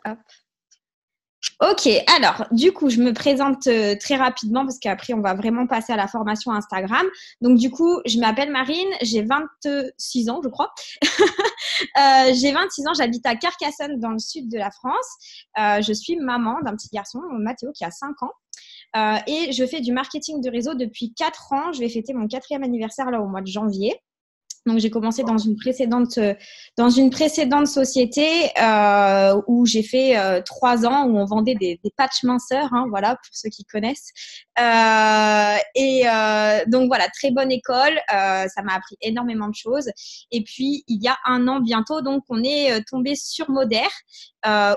Hop. Ok, alors du coup, je me présente très rapidement parce qu'après, on va vraiment passer à la formation Instagram. Donc du coup, je m'appelle Marine, j'ai 26 ans, je crois. J'ai 26 ans, j'habite à Carcassonne dans le sud de la France. Je suis maman d'un petit garçon, Mathéo, qui a 5 ans. Et je fais du marketing de réseau depuis 4 ans. Je vais fêter mon 4e anniversaire là au mois de janvier. Donc, j'ai commencé dans une précédente société où j'ai fait 3 ans où on vendait des patchs minceurs, hein, voilà, pour ceux qui connaissent. Donc, voilà, très bonne école. Ça m'a appris énormément de choses. Et puis, il y a 1 an bientôt, donc, on est tombé sur Moder,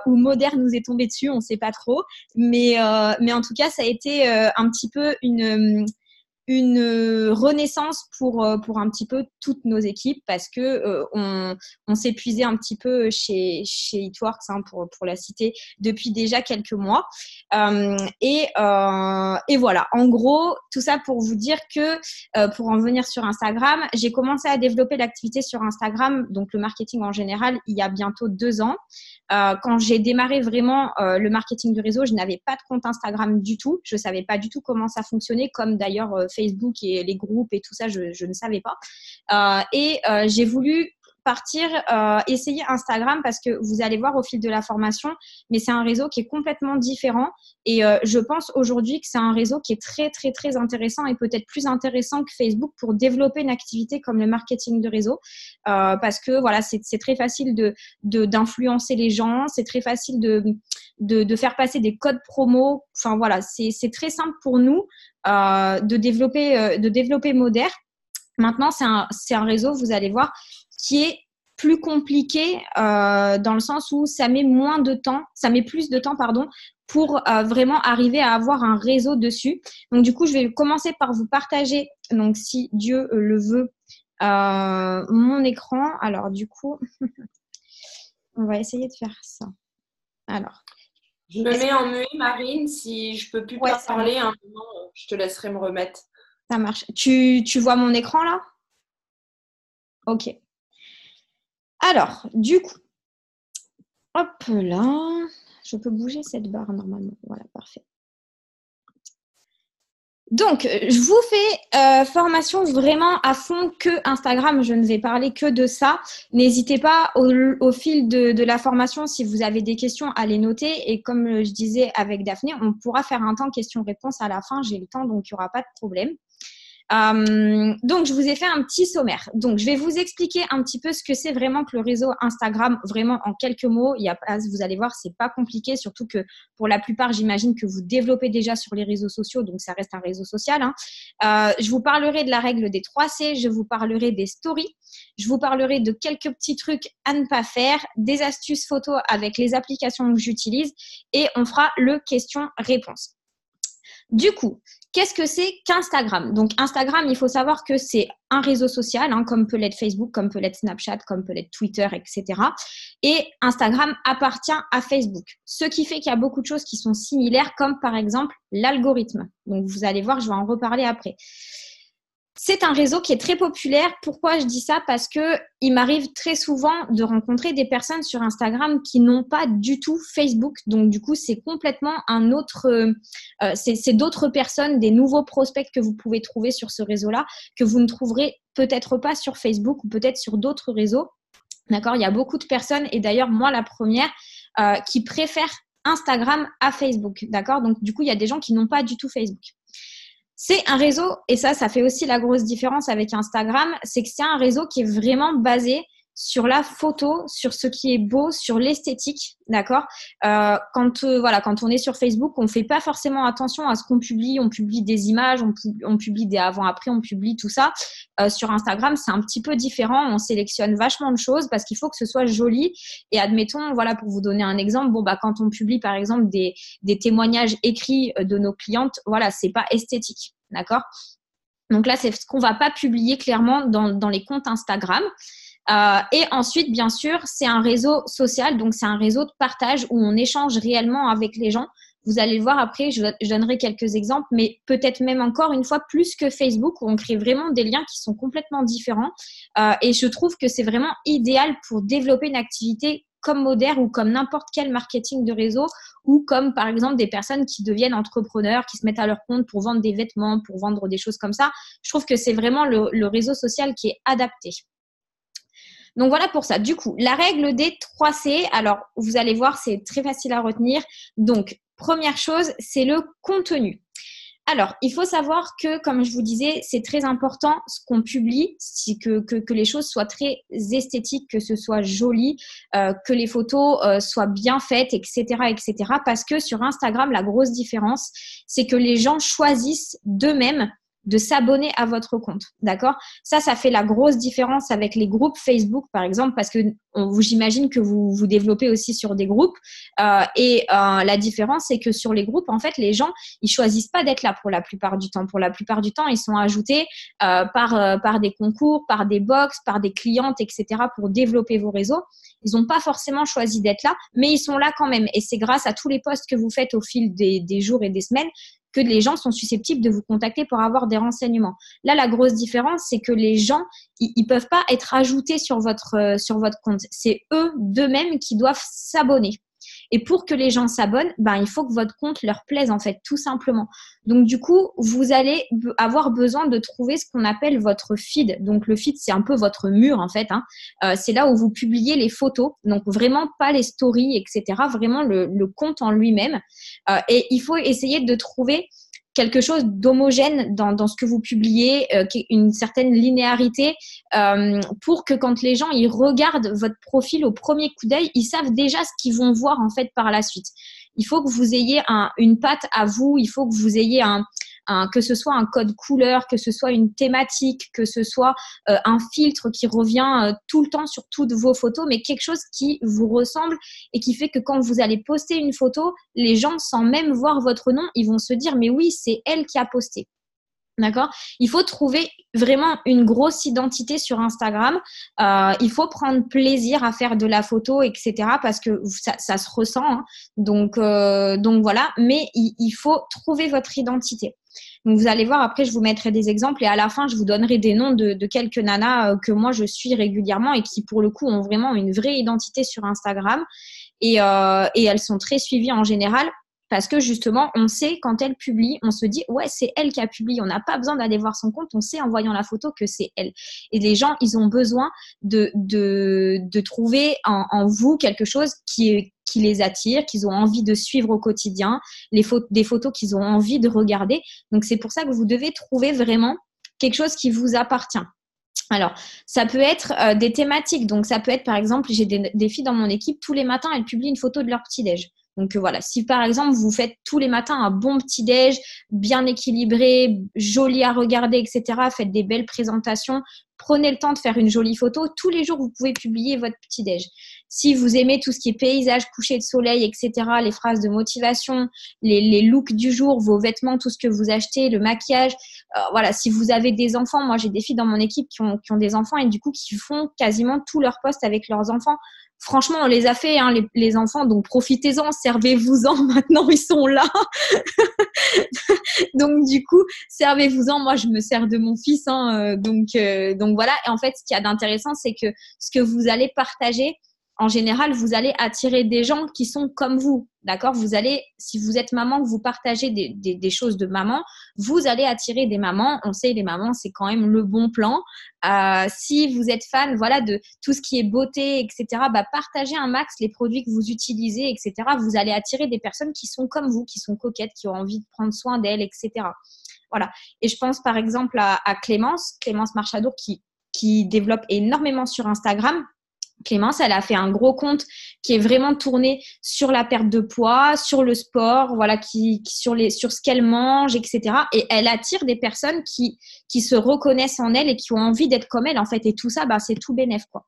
ou Moder nous est tombé dessus, on ne sait pas trop. Mais en tout cas, ça a été un petit peu une renaissance pour un petit peu toutes nos équipes parce que on s'épuisait un petit peu chez It-Works, hein, pour la citer, depuis déjà quelques mois. Et voilà, en gros, tout ça pour vous dire que pour en venir sur Instagram, j'ai commencé à développer l'activité sur Instagram, donc le marketing en général, il y a bientôt 2 ans. Quand j'ai démarré vraiment le marketing du réseau, je n'avais pas de compte Instagram du tout. Je ne savais pas du tout comment ça fonctionnait, comme d'ailleurs Facebook et les groupes et tout ça, je ne savais pas. J'ai voulu essayer Instagram parce que vous allez voir au fil de la formation, mais c'est un réseau qui est complètement différent et je pense aujourd'hui que c'est un réseau qui est très, très, très intéressant et peut-être plus intéressant que Facebook pour développer une activité comme le marketing de réseau parce que voilà, c'est très facile d'influencer les gens, c'est très facile de faire passer des codes promo. Enfin voilà, c'est très simple pour nous de développer Moder. Maintenant, c'est un réseau, vous allez voir, qui est plus compliqué dans le sens où ça met plus de temps, pardon, pour vraiment arriver à avoir un réseau dessus. Donc, du coup, je vais commencer par vous partager, donc si Dieu le veut, mon écran. Alors, du coup, on va essayer de faire ça. Alors. Je me mets en muet, Marine. Si je peux plus parler, un moment, je te laisserai me remettre. Ça marche. Tu vois mon écran là? Ok. Alors, du coup, hop là, je peux bouger cette barre normalement. Voilà, parfait. Donc, je vous fais formation vraiment à fond que Instagram. Je ne vais parler que de ça. N'hésitez pas au fil de la formation, si vous avez des questions, à les noter. Et comme je disais avec Daphné, on pourra faire un temps questions-réponses à la fin. J'ai le temps, donc il n'y aura pas de problème. Donc, je vous ai fait un petit sommaire. Donc, je vais vous expliquer un petit peu ce que c'est vraiment que le réseau Instagram, vraiment en quelques mots. Vous allez voir, c'est pas compliqué, surtout que pour la plupart, j'imagine que vous développez déjà sur les réseaux sociaux, donc ça reste un réseau social, hein. Je vous parlerai de la règle des 3C, je vous parlerai des stories, je vous parlerai de quelques petits trucs à ne pas faire, des astuces photos avec les applications que j'utilise et on fera le question-réponse. Du coup, qu'est-ce que c'est qu'Instagram? Donc, Instagram, il faut savoir que c'est un réseau social, hein, comme peut l'être Facebook, comme peut l'être Snapchat, comme peut l'être Twitter, etc. Et Instagram appartient à Facebook. Ce qui fait qu'il y a beaucoup de choses qui sont similaires, comme par exemple l'algorithme. Donc, vous allez voir, je vais en reparler après. C'est un réseau qui est très populaire. Pourquoi je dis ça? Parce que il m'arrive très souvent de rencontrer des personnes sur Instagram qui n'ont pas du tout Facebook. Donc, du coup, c'est complètement un autre… c'est d'autres personnes, des nouveaux prospects que vous pouvez trouver sur ce réseau-là, que vous ne trouverez peut-être pas sur Facebook ou peut-être sur d'autres réseaux. D'accord? Il y a beaucoup de personnes, et d'ailleurs, moi, la première, qui préfèrent Instagram à Facebook. D'accord? Donc, du coup, il y a des gens qui n'ont pas du tout Facebook. C'est un réseau, et ça fait aussi la grosse différence avec Instagram, c'est que c'est un réseau qui est vraiment basé sur la photo, sur ce qui est beau, sur l'esthétique, d'accord. Quand on est sur Facebook, on fait pas forcément attention à ce qu'on publie. On publie des images, on publie des avant-après, on publie tout ça. Sur Instagram, c'est un petit peu différent. On sélectionne vachement de choses parce qu'il faut que ce soit joli. Et admettons, voilà, pour vous donner un exemple, quand on publie par exemple des témoignages écrits de nos clientes, voilà, c'est pas esthétique, d'accord. Donc là, c'est ce qu'on va pas publier clairement dans les comptes Instagram. Et ensuite, bien sûr, c'est un réseau social, donc c'est un réseau de partage où on échange réellement avec les gens. Vous allez le voir après, je donnerai quelques exemples, mais peut-être même encore une fois plus que Facebook, où on crée vraiment des liens qui sont complètement différents. Et je trouve que c'est vraiment idéal pour développer une activité comme Modère ou comme n'importe quel marketing de réseau ou comme par exemple des personnes qui deviennent entrepreneurs, qui se mettent à leur compte pour vendre des vêtements, pour vendre des choses comme ça. Je trouve que c'est vraiment le réseau social qui est adapté. Donc voilà pour ça. Du coup, la règle des 3C, alors vous allez voir, c'est très facile à retenir. Donc, première chose, c'est le contenu. Alors, il faut savoir que, comme je vous disais, c'est très important ce qu'on publie, que les choses soient très esthétiques, que ce soit joli, que les photos soient bien faites, etc., etc. Parce que sur Instagram, la grosse différence, c'est que les gens choisissent d'eux-mêmes de s'abonner à votre compte, d'accord? Ça fait la grosse différence avec les groupes Facebook, par exemple, parce que j'imagine que vous développez aussi sur des groupes. La différence, c'est que sur les groupes, en fait, les gens, ils choisissent pas d'être là pour la plupart du temps. Pour la plupart du temps, ils sont ajoutés par des concours, par des box, par des clientes, etc. pour développer vos réseaux. Ils n'ont pas forcément choisi d'être là, mais ils sont là quand même. Et c'est grâce à tous les posts que vous faites au fil des jours et des semaines que les gens sont susceptibles de vous contacter pour avoir des renseignements. Là, la grosse différence, c'est que les gens, ils peuvent pas être ajoutés sur votre compte. C'est eux d'eux-mêmes qui doivent s'abonner. Et pour que les gens s'abonnent, il faut que votre compte leur plaise, en fait, tout simplement. Donc, du coup, vous allez avoir besoin de trouver ce qu'on appelle votre feed. Donc, le feed, c'est un peu votre mur, en fait. C'est là où vous publiez les photos. Donc, vraiment pas les stories, etc. Vraiment le compte en lui-même. Et il faut essayer de trouver quelque chose d'homogène dans ce que vous publiez, une certaine linéarité, pour que quand les gens ils regardent votre profil au premier coup d'œil, ils savent déjà ce qu'ils vont voir en fait par la suite. Il faut que vous ayez une patte à vous, il faut que vous ayez que ce soit un code couleur, que ce soit une thématique, que ce soit un filtre qui revient tout le temps sur toutes vos photos, mais quelque chose qui vous ressemble et qui fait que quand vous allez poster une photo, les gens, sans même voir votre nom, ils vont se dire « mais oui, c'est elle qui a posté ». D'accord? Il faut trouver vraiment une grosse identité sur Instagram. Il faut prendre plaisir à faire de la photo, etc. parce que ça se ressent. Donc voilà. Mais il faut trouver votre identité. Donc, vous allez voir, après, je vous mettrai des exemples et à la fin, je vous donnerai des noms de quelques nanas que moi, je suis régulièrement et qui, pour le coup, ont vraiment une vraie identité sur Instagram. Et elles sont très suivies en général. Parce que justement, on sait quand elle publie, on se dit « ouais, c'est elle qui a publié ». On n'a pas besoin d'aller voir son compte, on sait en voyant la photo que c'est elle. Et les gens, ils ont besoin de trouver en vous quelque chose qui les attire, qu'ils ont envie de suivre au quotidien, des photos qu'ils ont envie de regarder. Donc, c'est pour ça que vous devez trouver vraiment quelque chose qui vous appartient. Alors, ça peut être des thématiques. Donc, ça peut être, par exemple, j'ai des filles dans mon équipe, tous les matins, elles publient une photo de leur petit-déj. Donc voilà, si par exemple vous faites tous les matins un bon petit-déj, bien équilibré, joli à regarder, etc., faites des belles présentations, prenez le temps de faire une jolie photo. Tous les jours, vous pouvez publier votre petit-déj. Si vous aimez tout ce qui est paysage, coucher de soleil, etc., les phrases de motivation, les looks du jour, vos vêtements, tout ce que vous achetez, le maquillage, voilà. Si vous avez des enfants, moi j'ai des filles dans mon équipe qui ont des enfants et du coup qui font quasiment tous leurs posts avec leurs enfants. Franchement, on les a fait, les enfants, donc profitez-en, servez-vous-en, maintenant ils sont là. Donc du coup, servez-vous-en, moi je me sers de mon fils, donc voilà. Et en fait, ce qu'il y a d'intéressant, c'est que ce que vous allez partager, en général, vous allez attirer des gens qui sont comme vous, d'accord? Vous allez, si vous êtes maman, que vous partagez des choses de maman, vous allez attirer des mamans. On sait, les mamans, c'est quand même le bon plan. Si vous êtes fan, voilà, de tout ce qui est beauté, etc., partagez un max les produits que vous utilisez, etc. Vous allez attirer des personnes qui sont comme vous, qui sont coquettes, qui ont envie de prendre soin d'elles, etc. Voilà. Et je pense par exemple à Clémence Marchadour qui développe énormément sur Instagram. Clémence, elle a fait un gros compte qui est vraiment tourné sur la perte de poids, sur le sport, voilà, sur ce qu'elle mange, etc. Et elle attire des personnes qui se reconnaissent en elle et qui ont envie d'être comme elle, en fait. Et tout ça, c'est tout bénef, quoi.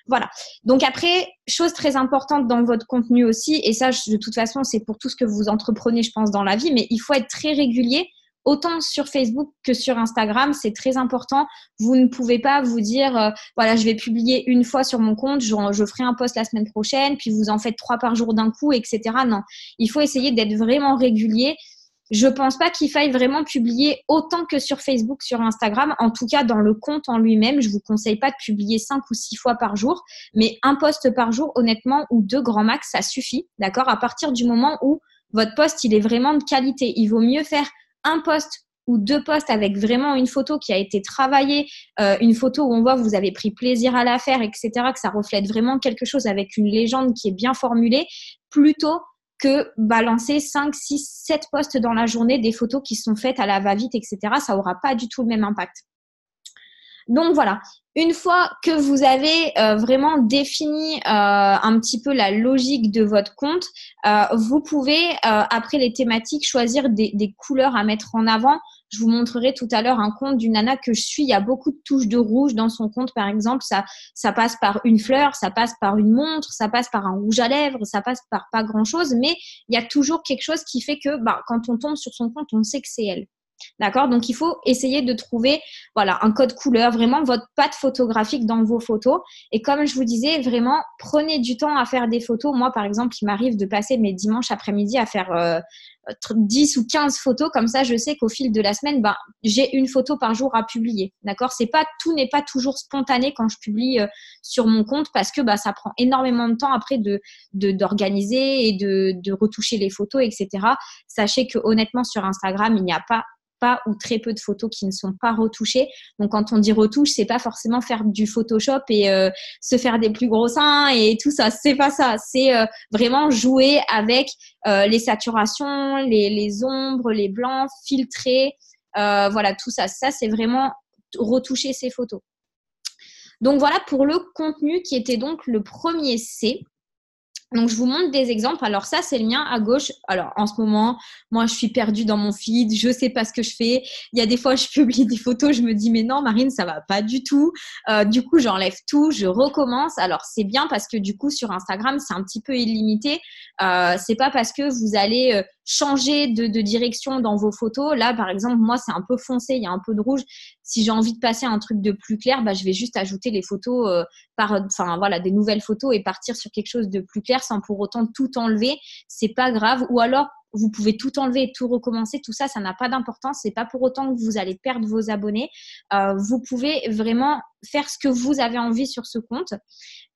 Voilà. Donc après, chose très importante dans votre contenu aussi, et ça, de toute façon, c'est pour tout ce que vous entreprenez, je pense, dans la vie, mais il faut être très régulier. Autant sur Facebook que sur Instagram, c'est très important. Vous ne pouvez pas vous dire, voilà, je vais publier une fois sur mon compte, je ferai un post la semaine prochaine, puis vous en faites 3 par jour d'un coup, etc. Non, il faut essayer d'être vraiment régulier. Je pense pas qu'il faille vraiment publier autant que sur Facebook, sur Instagram. En tout cas, dans le compte en lui-même, je vous conseille pas de publier 5 ou 6 fois par jour, mais un post par jour, honnêtement, ou 2 grand max, ça suffit. D'accord? À partir du moment où votre post, il est vraiment de qualité. Il vaut mieux faire un post ou 2 posts avec vraiment une photo qui a été travaillée, une photo où on voit que vous avez pris plaisir à la faire, etc., que ça reflète vraiment quelque chose avec une légende qui est bien formulée, plutôt que balancer 5, 6, 7 posts dans la journée, des photos qui sont faites à la va-vite, etc. Ça n'aura pas du tout le même impact. Donc voilà, une fois que vous avez vraiment défini un petit peu la logique de votre compte, vous pouvez, après les thématiques, choisir des couleurs à mettre en avant. Je vous montrerai tout à l'heure un compte d'une nana que je suis. Il y a beaucoup de touches de rouge dans son compte, par exemple. Ça passe par une fleur, ça passe par une montre, ça passe par un rouge à lèvres, ça passe par pas grand-chose. Mais il y a toujours quelque chose qui fait que quand on tombe sur son compte, on sait que c'est elle. D'accord? Donc, il faut essayer de trouver un code couleur, vraiment votre patte photographique dans vos photos. Et comme je vous disais, vraiment, prenez du temps à faire des photos. Moi, par exemple, il m'arrive de passer mes dimanches après-midi à faire 10 ou 15 photos. Comme ça, je sais qu'au fil de la semaine, j'ai une photo par jour à publier. D'accord? Tout n'est pas toujours spontané quand je publie sur mon compte parce que ça prend énormément de temps après d'organiser et de retoucher les photos, etc. Sachez que honnêtement, sur Instagram, il n'y a pas ou très peu de photos qui ne sont pas retouchées. Donc, quand on dit retouche, c'est pas forcément faire du Photoshop et se faire des plus gros seins et tout ça. C'est pas ça. C'est vraiment jouer avec les saturations, les ombres, les blancs, filtrer. Tout ça. Ça, c'est vraiment retoucher ces photos. Donc, voilà pour le contenu qui était donc le premier C. Donc, je vous montre des exemples. Alors, ça, c'est le mien à gauche. Alors, en ce moment, moi, je suis perdue dans mon feed. Je sais pas ce que je fais. Il y a des fois, je publie des photos. Je me dis, mais non, Marine, ça va pas du tout. Du coup, j'enlève tout. Je recommence. Alors, c'est bien parce que du coup, sur Instagram, c'est un petit peu illimité. C'est pas parce que vous allez changer de direction dans vos photos. Là, par exemple, moi, c'est un peu foncé. Il y a un peu de rouge. Si j'ai envie de passer à un truc de plus clair, je vais juste ajouter les photos des nouvelles photos et partir sur quelque chose de plus clair sans pour autant tout enlever. C'est pas grave. Ou alors, vous pouvez tout enlever et tout recommencer. Tout ça, ça n'a pas d'importance. C'est pas pour autant que vous allez perdre vos abonnés. Vous pouvez vraiment faire ce que vous avez envie sur ce compte.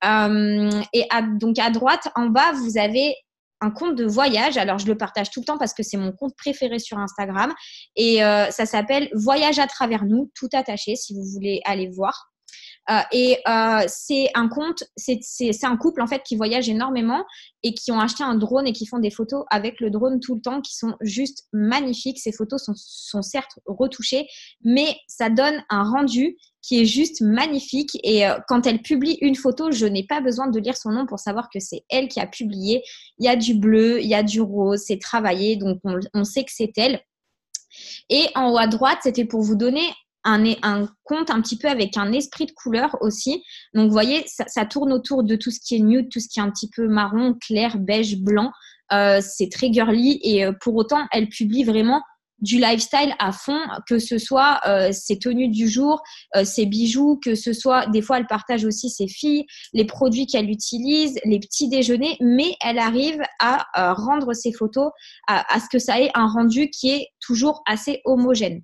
Donc, à droite, en bas, vous avez un compte de voyage. Alors, je le partage tout le temps parce que c'est mon compte préféré sur Instagram. Et ça s'appelle Voyage à travers nous, tout attaché, si vous voulez aller voir. C'est un compte, c'est un couple en fait qui voyage énormément et qui ont acheté un drone et qui font des photos avec le drone tout le temps qui sont juste magnifiques. Ces photos sont certes retouchées, mais ça donne un rendu qui est juste magnifique. Et quand elle publie une photo, je n'ai pas besoin de lire son nom pour savoir que c'est elle qui a publié. Il y a du bleu, il y a du rose, c'est travaillé, donc on sait que c'est elle. Et en haut à droite, c'était pour vous donner un compte un petit peu avec un esprit de couleur aussi. Donc, vous voyez, ça tourne autour de tout ce qui est nude, tout ce qui est un petit peu marron, clair, beige, blanc. C'est très girly et pour autant, elle publie vraiment du lifestyle à fond, que ce soit ses tenues du jour, ses bijoux, que ce soit, des fois, elle partage aussi ses filles, les produits qu'elle utilise, les petits déjeuners, mais elle arrive à rendre ses photos, à ce que ça ait un rendu qui est toujours assez homogène.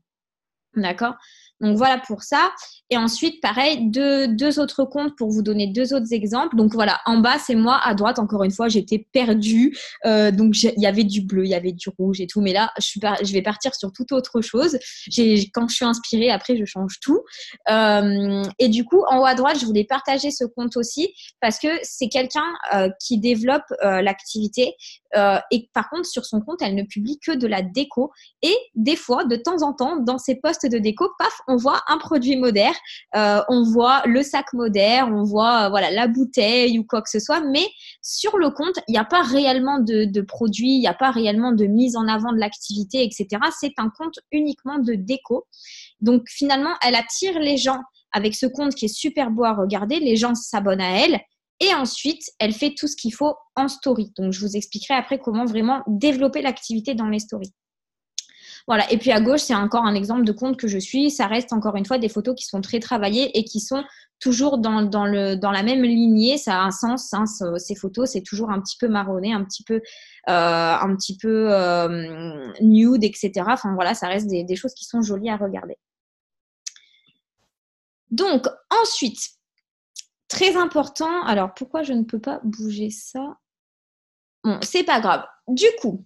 D'accord? Donc, voilà pour ça. Et ensuite, pareil, deux autres comptes pour vous donner 2 autres exemples. Donc, voilà, en bas, c'est moi. À droite, encore une fois, j'étais perdue. Donc, il y avait du bleu, il y avait du rouge et tout. Mais là, je vais partir sur toute autre chose. Quand je suis inspirée, après, je change tout. Et du coup, en haut à droite, je voulais partager ce compte aussi parce que c'est quelqu'un qui développe l'activité. Et par contre, sur son compte, elle ne publie que de la déco. Et des fois, de temps en temps, dans ses posts de déco, paf, on voit un produit moderne, on voit le sac moderne, on voit la bouteille ou quoi que ce soit. Mais sur le compte, il n'y a pas réellement de produits, il n'y a pas réellement de mise en avant de l'activité, etc. C'est un compte uniquement de déco. Donc, finalement, elle attire les gens avec ce compte qui est super beau à regarder. Les gens s'abonnent à elle. Et ensuite, elle fait tout ce qu'il faut en story. Donc, je vous expliquerai après comment vraiment développer l'activité dans les stories. Voilà. Et puis à gauche, c'est encore un exemple de compte que je suis. Ça reste encore une fois des photos qui sont très travaillées et qui sont toujours dans la même lignée. Ça a un sens, hein, ces photos. C'est toujours un petit peu marronné, un petit peu nude, etc. Enfin voilà, ça reste des choses qui sont jolies à regarder. Donc ensuite, très important. Alors pourquoi je ne peux pas bouger ça? Bon, c'est pas grave. Du coup,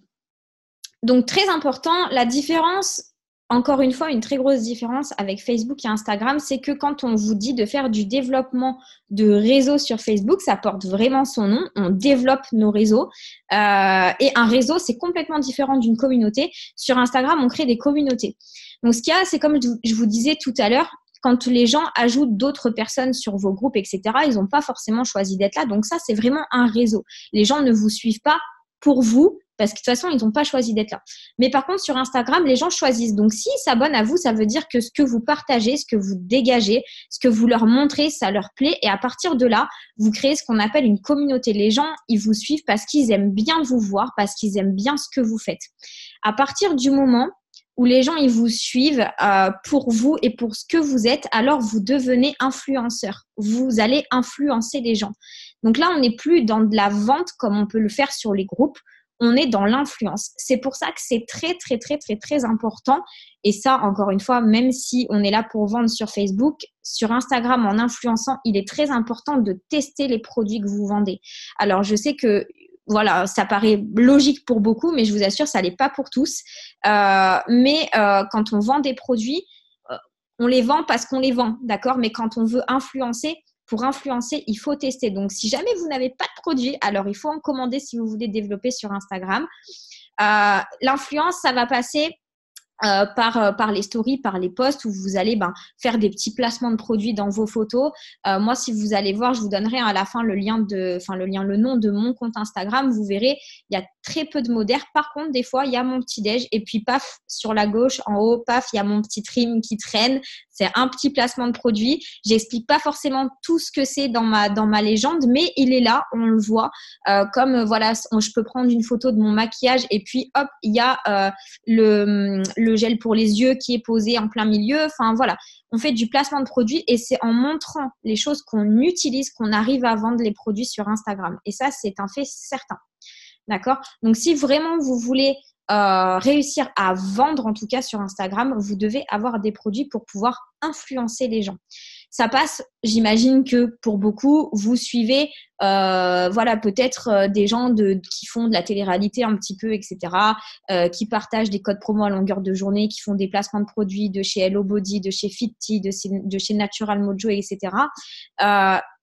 donc très important, la différence, encore une fois, une très grosse différence avec Facebook et Instagram, c'est que quand on vous dit de faire du développement de réseaux sur Facebook, ça porte vraiment son nom, on développe nos réseaux. Et un réseau, c'est complètement différent d'une communauté. Sur Instagram, on crée des communautés. Donc ce qu'il y a, c'est comme je vous disais tout à l'heure, quand les gens ajoutent d'autres personnes sur vos groupes, etc., ils n'ont pas forcément choisi d'être là. Donc ça, c'est vraiment un réseau. Les gens ne vous suivent pas pour vous, parce que de toute façon, ils n'ont pas choisi d'être là. Mais par contre, sur Instagram, les gens choisissent. Donc, s'ils s'abonnent à vous, ça veut dire que ce que vous partagez, ce que vous dégagez, ce que vous leur montrez, ça leur plaît. Et à partir de là, vous créez ce qu'on appelle une communauté. Les gens, ils vous suivent parce qu'ils aiment bien vous voir, parce qu'ils aiment bien ce que vous faites. À partir du moment où les gens ils vous suivent pour vous et pour ce que vous êtes, alors vous devenez influenceur. Vous allez influencer les gens. Donc là, on n'est plus dans de la vente comme on peut le faire sur les groupes. On est dans l'influence. C'est pour ça que c'est très, très, très, très, très important. Et ça, encore une fois, même si on est là pour vendre sur Facebook, sur Instagram, en influençant, il est très important de tester les produits que vous vendez. Alors, je sais que voilà, ça paraît logique pour beaucoup, mais je vous assure, ça l'est pas pour tous. Mais quand on vend des produits, on les vend parce qu'on les vend, d'accord? Mais quand on veut influencer, pour influencer, il faut tester. Donc, si jamais vous n'avez pas de produit, alors il faut en commander si vous voulez développer sur Instagram. L'influence, ça va passer par les stories, par les posts où vous allez faire des petits placements de produits dans vos photos. Moi, si vous allez voir, je vous donnerai à la fin le nom de mon compte Instagram. Vous verrez, il y a très peu de modères. Par contre, des fois, il y a mon petit déj et puis paf, sur la gauche, en haut, paf, il y a mon petit trim qui traîne. C'est un petit placement de produit. J'explique pas forcément tout ce que c'est dans ma légende, mais il est là, on le voit. Je peux prendre une photo de mon maquillage et puis hop, il y a le gel pour les yeux qui est posé en plein milieu. Enfin voilà, on fait du placement de produit et c'est en montrant les choses qu'on utilise qu'on arrive à vendre les produits sur Instagram. Et ça, c'est un fait certain. D'accord? Donc, si vraiment vous voulez réussir à vendre, en tout cas sur Instagram, vous devez avoir des produits pour pouvoir influencer les gens. Ça passe, j'imagine que pour beaucoup, vous suivez peut-être des gens qui font de la télé-réalité un petit peu, etc., qui partagent des codes promo à longueur de journée, qui font des placements de produits de chez Hello Body, de chez Fitty, de chez Natural Mojo, etc.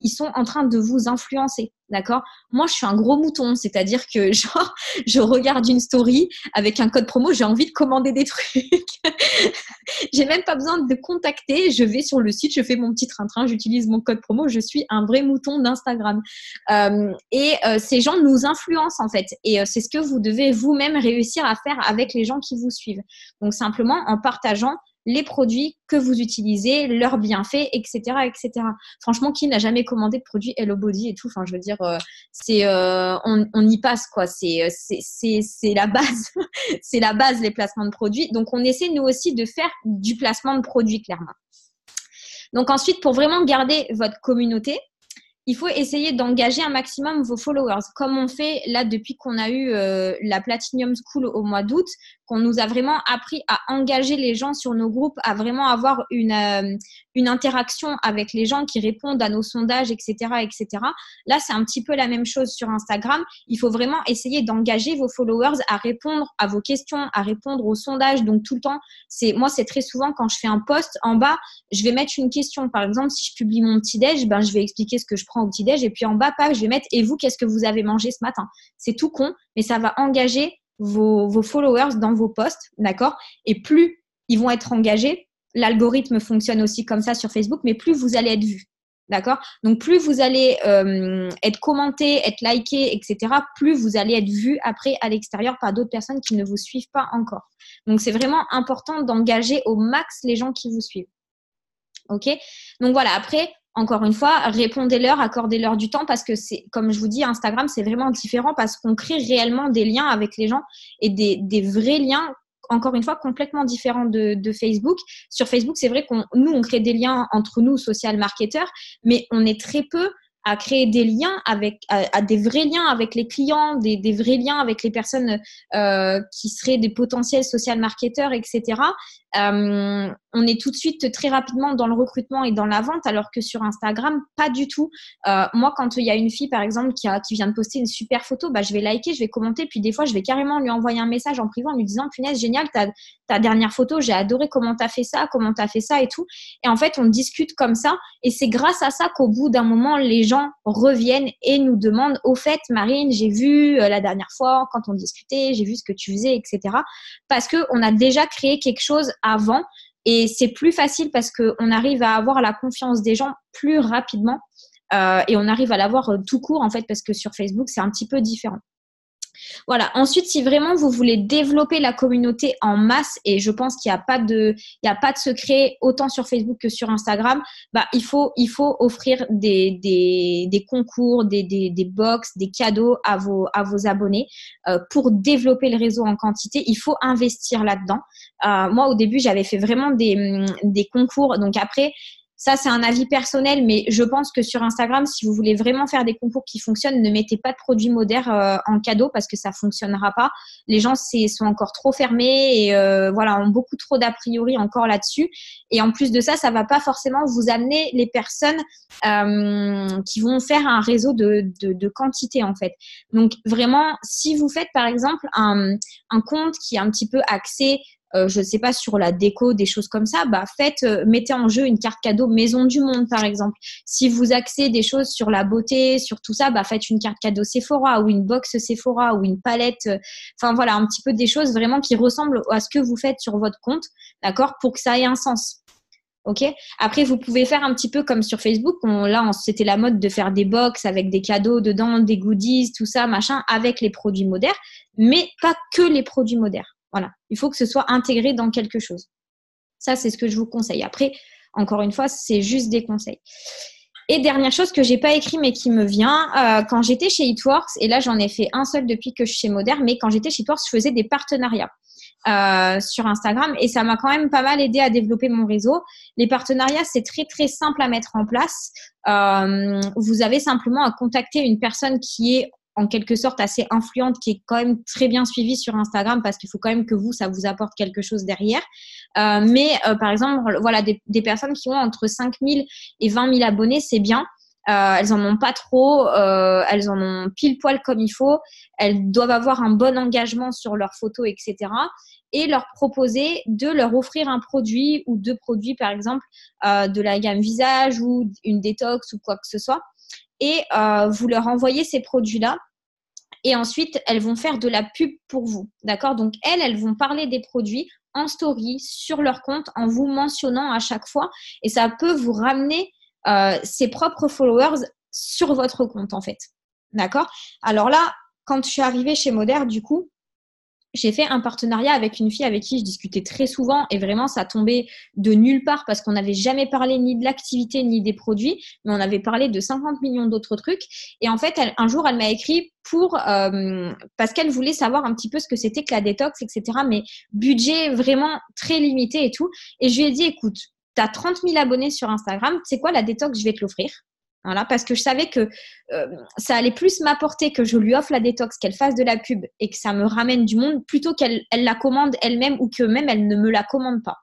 Ils sont en train de vous influencer, d'accord? Moi, je suis un gros mouton, c'est-à-dire que genre, je regarde une story avec un code promo, j'ai envie de commander des trucs. J'ai même pas besoin de contacter, je vais sur le site, je fais mon petit train-train, j'utilise mon code promo, je suis un vrai mouton d'Instagram. Ces gens nous influencent en fait. Et c'est ce que vous devez vous-même réussir à faire avec les gens qui vous suivent. Donc simplement en partageant les produits que vous utilisez, leurs bienfaits, etc., etc. Franchement, qui n'a jamais commandé de produits Hello Body et tout? Enfin, je veux dire, on y passe quoi. C'est la base, c'est la base les placements de produits. Donc, on essaie nous aussi de faire du placement de produits clairement. Donc ensuite, pour vraiment garder votre communauté, il faut essayer d'engager un maximum vos followers, comme on fait là depuis qu'on a eu la Platinum School au mois d'août, qu'on nous a vraiment appris à engager les gens sur nos groupes, à vraiment avoir une interaction avec les gens qui répondent à nos sondages, etc., etc. Là, c'est un petit peu la même chose sur Instagram. Il faut vraiment essayer d'engager vos followers à répondre à vos questions, à répondre aux sondages. Donc, tout le temps, moi, c'est très souvent quand je fais un post, en bas, je vais mettre une question. Par exemple, si je publie mon petit-déj, je vais expliquer ce que je prends au petit-déj. Et puis, en bas, je vais mettre « Et vous, qu'est-ce que vous avez mangé ce matin ?» C'est tout con, mais ça va engager vos followers dans vos posts, d'accord? Et plus ils vont être engagés, l'algorithme fonctionne aussi comme ça sur Facebook, mais plus vous allez être vus, d'accord? Donc, plus vous allez être commenté, être liké, etc., plus vous allez être vus après à l'extérieur par d'autres personnes qui ne vous suivent pas encore. Donc, c'est vraiment important d'engager au max les gens qui vous suivent. OK? Donc, voilà. Après, encore une fois, répondez-leur, accordez-leur du temps parce que c'est, comme je vous dis, Instagram, c'est vraiment différent parce qu'on crée réellement des liens avec les gens et des vrais liens encore une fois complètement différent de Facebook. Sur Facebook, c'est vrai nous, on crée des liens entre nous, social marketeurs, mais on est très peu à créer des liens à des vrais liens avec les clients, des vrais liens avec les personnes qui seraient des potentiels social marketeurs, etc. On est tout de suite très rapidement dans le recrutement et dans la vente, alors que sur Instagram, pas du tout. Moi, quand il y a une fille, par exemple, qui vient de poster une super photo, je vais liker, je vais commenter, puis des fois, je vais carrément lui envoyer un message en privé en lui disant « Punaise, génial, ta dernière photo, j'ai adoré comment t'as fait ça et tout. » Et en fait, on discute comme ça, et c'est grâce à ça qu'au bout d'un moment, les gens reviennent et nous demandent « Au fait, Marine, j'ai vu la dernière fois quand on discutait, j'ai vu ce que tu faisais, etc. » Parce qu'on a déjà créé quelque chose avant, et c'est plus facile parce qu'on arrive à avoir la confiance des gens plus rapidement et on arrive à l'avoir tout court en fait, parce que sur Facebook, c'est un petit peu différent. Voilà. Ensuite, si vraiment vous voulez développer la communauté en masse, et je pense qu'il n'y a pas de secret autant sur Facebook que sur Instagram, il faut offrir des concours, des box, des cadeaux à vos abonnés pour développer le réseau en quantité. Il faut investir là-dedans. Moi, au début, j'avais fait vraiment des concours. Donc après, ça, c'est un avis personnel, mais je pense que sur Instagram, si vous voulez vraiment faire des concours qui fonctionnent, ne mettez pas de produits modères en cadeau parce que ça fonctionnera pas. Les gens sont encore trop fermés et ont beaucoup trop d'a priori encore là-dessus. Et en plus de ça, ça va pas forcément vous amener les personnes qui vont faire un réseau de quantité en fait. Donc vraiment, si vous faites par exemple un compte qui est un petit peu axé je ne sais pas, sur la déco, des choses comme ça, mettez en jeu une carte cadeau Maison du Monde, par exemple. Si vous axez des choses sur la beauté, sur tout ça, faites une carte cadeau Sephora ou une box Sephora ou une palette. Un petit peu des choses vraiment qui ressemblent à ce que vous faites sur votre compte, d'accord, pour que ça ait un sens. Ok. Après, vous pouvez faire un petit peu comme sur Facebook. C'était la mode de faire des box avec des cadeaux dedans, des goodies, tout ça, machin, avec les produits modères, mais pas que les produits modères. Voilà. Il faut que ce soit intégré dans quelque chose. Ça, c'est ce que je vous conseille. Après, encore une fois, c'est juste des conseils. Et dernière chose que j'ai pas écrit mais qui me vient, quand j'étais chez Eatworks, et là j'en ai fait un seul depuis que je suis chez Modern, mais quand j'étais chez Eatworks, je faisais des partenariats sur Instagram et ça m'a quand même pas mal aidé à développer mon réseau. Les partenariats, c'est très très simple à mettre en place. Vous avez simplement à contacter une personne qui est en quelque sorte assez influente, qui est quand même très bien suivie sur Instagram parce qu'il faut quand même que ça vous apporte quelque chose derrière. Par exemple, voilà, des personnes qui ont entre 5 000 et 20 000 abonnés, c'est bien. Elles en ont pas trop, elles en ont pile poil comme il faut. Elles doivent avoir un bon engagement sur leurs photos, etc. Et leur proposer de leur offrir un produit ou deux produits, par exemple, de la gamme visage ou une détox ou quoi que ce soit. Et vous leur envoyez ces produits-là. Et ensuite, elles vont faire de la pub pour vous. D'accord? Donc, elles vont parler des produits en story, sur leur compte, en vous mentionnant à chaque fois. Et ça peut vous ramener ses propres followers sur votre compte, en fait. D'accord? Alors là, quand je suis arrivée chez Modern, du coup, j'ai fait un partenariat avec une fille avec qui je discutais très souvent et vraiment ça tombait de nulle part parce qu'on n'avait jamais parlé ni de l'activité ni des produits, mais on avait parlé de 50 millions d'autres trucs. Et en fait, un jour, elle m'a écrit parce qu'elle voulait savoir un petit peu ce que c'était que la détox, etc. Mais budget vraiment très limité et tout. Et je lui ai dit, écoute, tu as 30 000 abonnés sur Instagram, c'est quoi la détox, je vais te l'offrir. Voilà, parce que je savais que ça allait plus m'apporter que je lui offre la détox, qu'elle fasse de la pub et que ça me ramène du monde plutôt qu'elle la commande elle-même ou que même elle ne me la commande pas.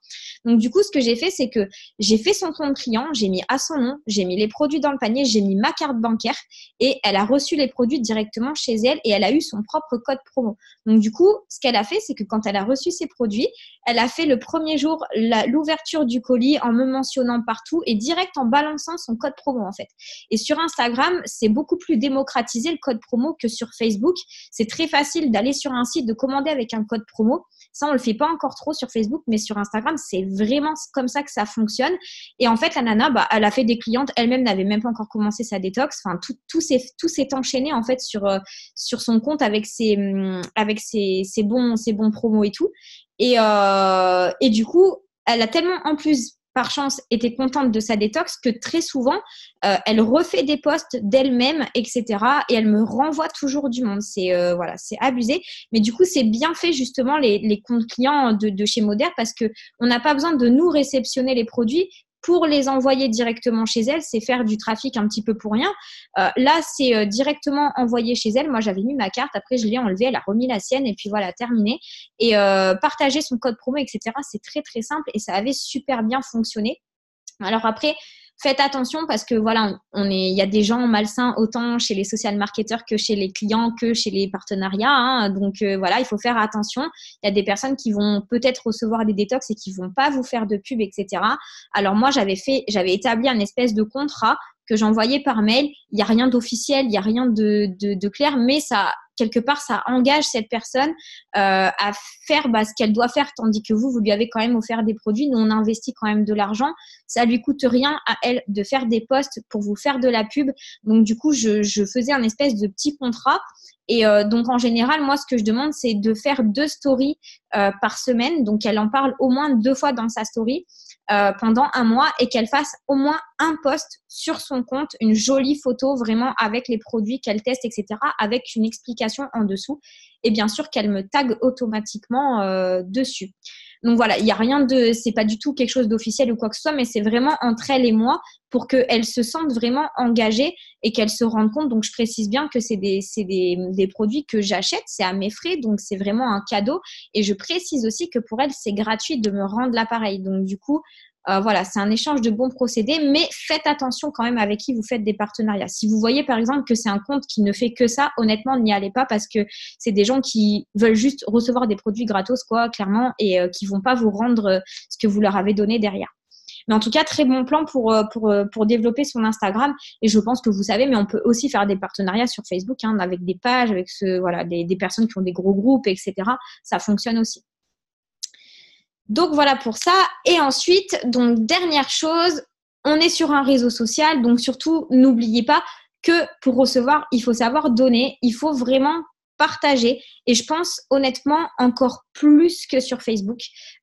Donc du coup, ce que j'ai fait, c'est que j'ai fait son compte client, j'ai mis à son nom, j'ai mis les produits dans le panier, j'ai mis ma carte bancaire et elle a reçu les produits directement chez elle et elle a eu son propre code promo. Donc du coup, ce qu'elle a fait, c'est que quand elle a reçu ses produits, elle a fait le premier jour l'ouverture du colis en me mentionnant partout et direct en balançant son code promo en fait. Et sur Instagram, c'est beaucoup plus démocratisé le code promo que sur Facebook. C'est très facile d'aller sur un site, de commander avec un code promo. Ça, on le fait pas encore trop sur Facebook, mais sur Instagram, c'est vraiment comme ça que ça fonctionne. Et en fait, la nana, elle a fait des clientes. Elle-même n'avait même pas encore commencé sa détox. Enfin, tout s'est enchaîné en fait sur son compte avec ses bons promos et tout. Et du coup, elle a tellement en plus par chance, était contente de sa détox que très souvent, elle refait des posts d'elle-même, etc. Et elle me renvoie toujours du monde. Voilà, c'est abusé. Mais du coup, c'est bien fait justement les comptes clients de chez Moder parce qu'on n'a pas besoin de nous réceptionner les produits pour les envoyer directement chez elle. C'est faire du trafic un petit peu pour rien. Là, c'est directement envoyé chez elle. Moi, j'avais mis ma carte. Après, je l'ai enlevée. Elle a remis la sienne. Et puis voilà, terminé. Et partager son code promo, etc., c'est très, très simple. Et ça avait super bien fonctionné. Alors après, faites attention parce que voilà, il y a des gens malsains autant chez les social marketeurs que chez les clients, que chez les partenariats. Hein. Donc voilà, il faut faire attention. Il y a des personnes qui vont peut-être recevoir des détox et qui vont pas vous faire de pub, etc. Alors moi, j'avais établi un espèce de contrat que j'envoyais par mail. Il n'y a rien d'officiel, il n'y a rien de clair, mais ça, quelque part, ça engage cette personne à faire ce qu'elle doit faire, tandis que vous lui avez quand même offert des produits. Nous, on investit quand même de l'argent. Ça lui coûte rien à elle de faire des posts pour vous faire de la pub. Donc, du coup, je faisais un espèce de petit contrat. Et donc, en général, moi, ce que je demande, c'est de faire 2 stories par semaine. Donc, elle en parle au moins 2 fois dans sa story pendant un mois et qu'elle fasse au moins un post sur son compte, une jolie photo vraiment avec les produits qu'elle teste, etc., avec une explication en dessous. Et bien sûr, qu'elle me tague automatiquement dessus. Donc voilà, c'est pas du tout quelque chose d'officiel ou quoi que ce soit, mais c'est vraiment entre elle et moi pour qu'elle se sente vraiment engagée et qu'elle se rende compte. Donc je précise bien que c'est des produits que j'achète, c'est à mes frais, donc c'est vraiment un cadeau. Et je précise aussi que pour elle, c'est gratuit de me rendre l'appareil. Donc du coup, voilà, c'est un échange de bons procédés, mais faites attention quand même avec qui vous faites des partenariats. Si vous voyez par exemple que c'est un compte qui ne fait que ça, honnêtement, n'y allez pas parce que c'est des gens qui veulent juste recevoir des produits gratos, quoi, clairement, et qui vont pas vous rendre ce que vous leur avez donné derrière. Mais en tout cas, très bon plan pour développer son Instagram. Et je pense que vous savez, mais on peut aussi faire des partenariats sur Facebook, hein, avec des pages, avec des personnes qui ont des gros groupes, etc. Ça fonctionne aussi. Donc voilà pour ça. Et ensuite, donc dernière chose, on est sur un réseau social. Donc surtout, n'oubliez pas que pour recevoir, il faut savoir donner. Il faut vraiment partager. Et je pense honnêtement encore plus que sur Facebook.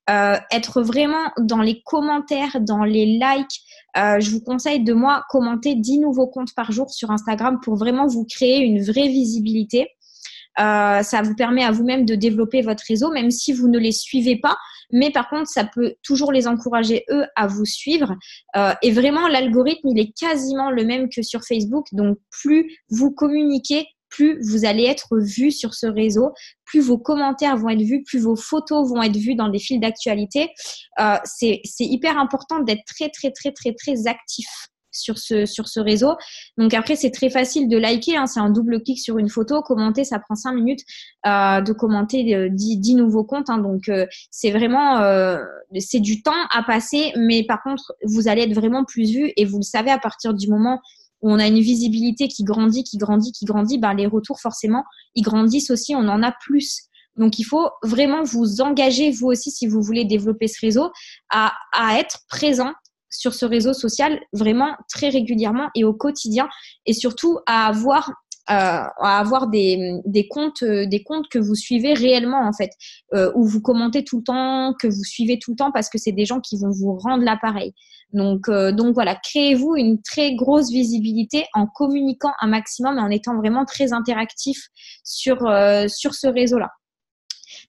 Être vraiment dans les commentaires, dans les likes. Je vous conseille de moi commenter 10 nouveaux comptes par jour sur Instagram pour vraiment vous créer une vraie visibilité. Ça vous permet à vous-même de développer votre réseau, même si vous ne les suivez pas. Mais par contre, ça peut toujours les encourager, eux, à vous suivre. Et vraiment, l'algorithme, il est quasiment le même que sur Facebook. Donc, plus vous communiquez, plus vous allez être vu sur ce réseau, plus vos commentaires vont être vus, plus vos photos vont être vues dans des fils d'actualité. C'est hyper important d'être très, très, très, très, très actif sur ce réseau. Donc après, c'est très facile de liker, hein, c'est un double clic sur une photo. Commenter, ça prend 5 minutes de commenter 10 nouveaux comptes. Hein, donc c'est vraiment c'est du temps à passer, mais par contre, vous allez être vraiment plus vu et vous le savez à partir du moment où on a une visibilité qui grandit, les retours forcément, ils grandissent aussi, on en a plus. Donc, il faut vraiment vous engager, vous aussi, si vous voulez développer ce réseau, à être présent sur ce réseau social vraiment très régulièrement et au quotidien, et surtout à avoir des comptes que vous suivez réellement en fait, où vous commentez tout le temps, que vous suivez tout le temps parce que c'est des gens qui vont vous rendre l'appareil. Donc voilà, créez-vous une très grosse visibilité en communiquant un maximum et en étant vraiment très interactif sur ce réseau-là.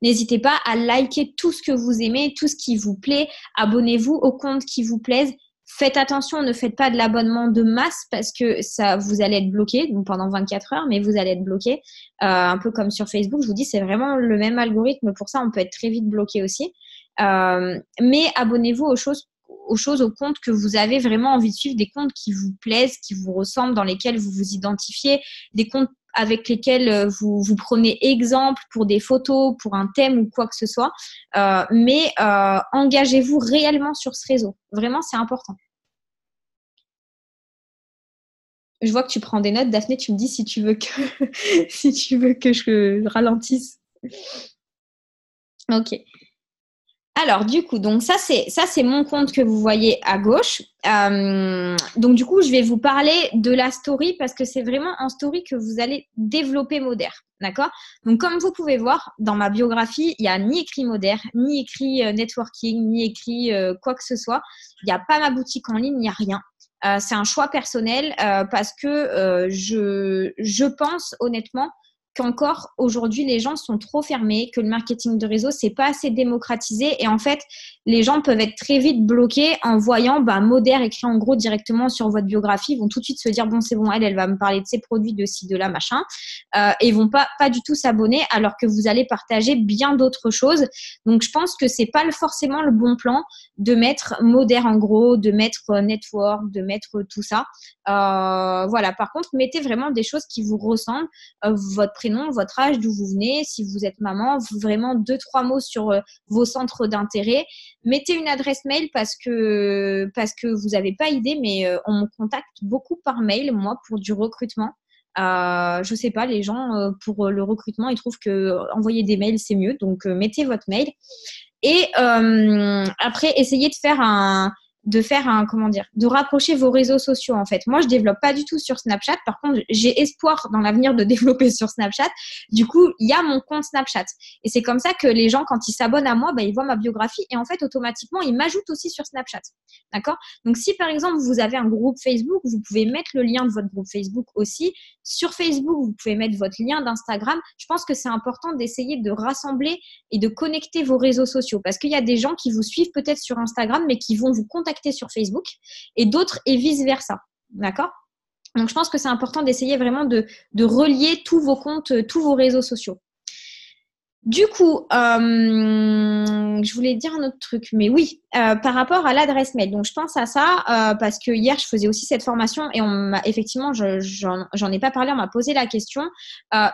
N'hésitez pas à liker tout ce que vous aimez, tout ce qui vous plaît. Abonnez-vous aux comptes qui vous plaisent. Faites attention, ne faites pas de l'abonnement de masse parce que ça, vous allez être bloqué pendant 24 heures, mais vous allez être bloqué. Un peu comme sur Facebook, je vous dis, c'est vraiment le même algorithme. Pour ça, on peut être très vite bloqué aussi. Mais abonnez-vous aux comptes que vous avez vraiment envie de suivre, des comptes qui vous plaisent, qui vous ressemblent, dans lesquels vous vous identifiez, des comptes avec lesquels vous prenez exemple pour des photos, pour un thème ou quoi que ce soit. Mais engagez-vous réellement sur ce réseau. Vraiment, c'est important. Je vois que tu prends des notes. Daphné, tu me dis si tu veux que, si tu veux que je ralentisse. Ok. Alors, du coup, donc ça, c'est mon compte que vous voyez à gauche. Donc, du coup, je vais vous parler de la story parce que c'est vraiment en story que vous allez développer Modère. D'accord? Donc, comme vous pouvez voir, dans ma biographie, il n'y a ni écrit Modère, ni écrit networking, ni écrit quoi que ce soit. Il n'y a pas ma boutique en ligne, il n'y a rien. C'est un choix personnel parce que je pense honnêtement qu'encore aujourd'hui, les gens sont trop fermés, que le marketing de réseau, c'est pas assez démocratisé. Et en fait, les gens peuvent être très vite bloqués en voyant Modère écrit en gros directement sur votre biographie. Ils vont tout de suite se dire, bon, c'est bon, elle va me parler de ses produits, de ci, de là, machin. Et ils vont pas du tout s'abonner alors que vous allez partager bien d'autres choses. Donc, je pense que c'est pas forcément le bon plan de mettre Modère en gros, de mettre network, de mettre tout ça. Voilà. Par contre, mettez vraiment des choses qui vous ressemblent, votre prénom, votre âge, d'où vous venez, si vous êtes maman, vraiment 2-3 mots sur vos centres d'intérêt. Mettez une adresse mail parce que vous n'avez pas idée, mais on me contacte beaucoup par mail, moi, pour du recrutement. Je sais pas, les gens, pour le recrutement, ils trouvent que envoyer des mails, c'est mieux. Donc, mettez votre mail. Et après, essayez de rapprocher vos réseaux sociaux en fait. Moi, je développe pas du tout sur Snapchat. Par contre, j'ai espoir dans l'avenir de développer sur Snapchat. Du coup, il y a mon compte Snapchat. Et c'est comme ça que les gens, quand ils s'abonnent à moi, ils voient ma biographie et en fait, automatiquement, ils m'ajoutent aussi sur Snapchat. D'accord? Donc, si par exemple, vous avez un groupe Facebook, vous pouvez mettre le lien de votre groupe Facebook aussi. Sur Facebook, vous pouvez mettre votre lien d'Instagram. Je pense que c'est important d'essayer de rassembler et de connecter vos réseaux sociaux parce qu'il y a des gens qui vous suivent peut-être sur Instagram, mais qui vont vous contacter sur Facebook et d'autres et vice-versa. D'accord? Donc, je pense que c'est important d'essayer vraiment de relier tous vos comptes, tous vos réseaux sociaux. Du coup, je voulais dire un autre truc, mais oui, par rapport à l'adresse mail. Donc, je pense à ça parce que hier, je faisais aussi cette formation et on m'a effectivement, j'en ai pas parlé, on m'a posé la question.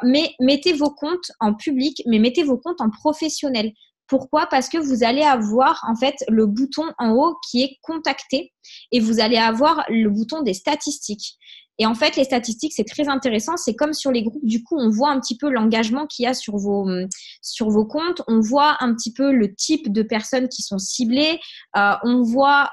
Mais mettez vos comptes en public, mais mettez vos comptes en professionnel. Pourquoi? Parce que vous allez avoir en fait le bouton en haut qui est contacter et vous allez avoir le bouton des statistiques. Et en fait, les statistiques, c'est très intéressant. C'est comme sur les groupes, du coup, on voit un petit peu l'engagement qu'il y a sur vos comptes. On voit un petit peu le type de personnes qui sont ciblées. On voit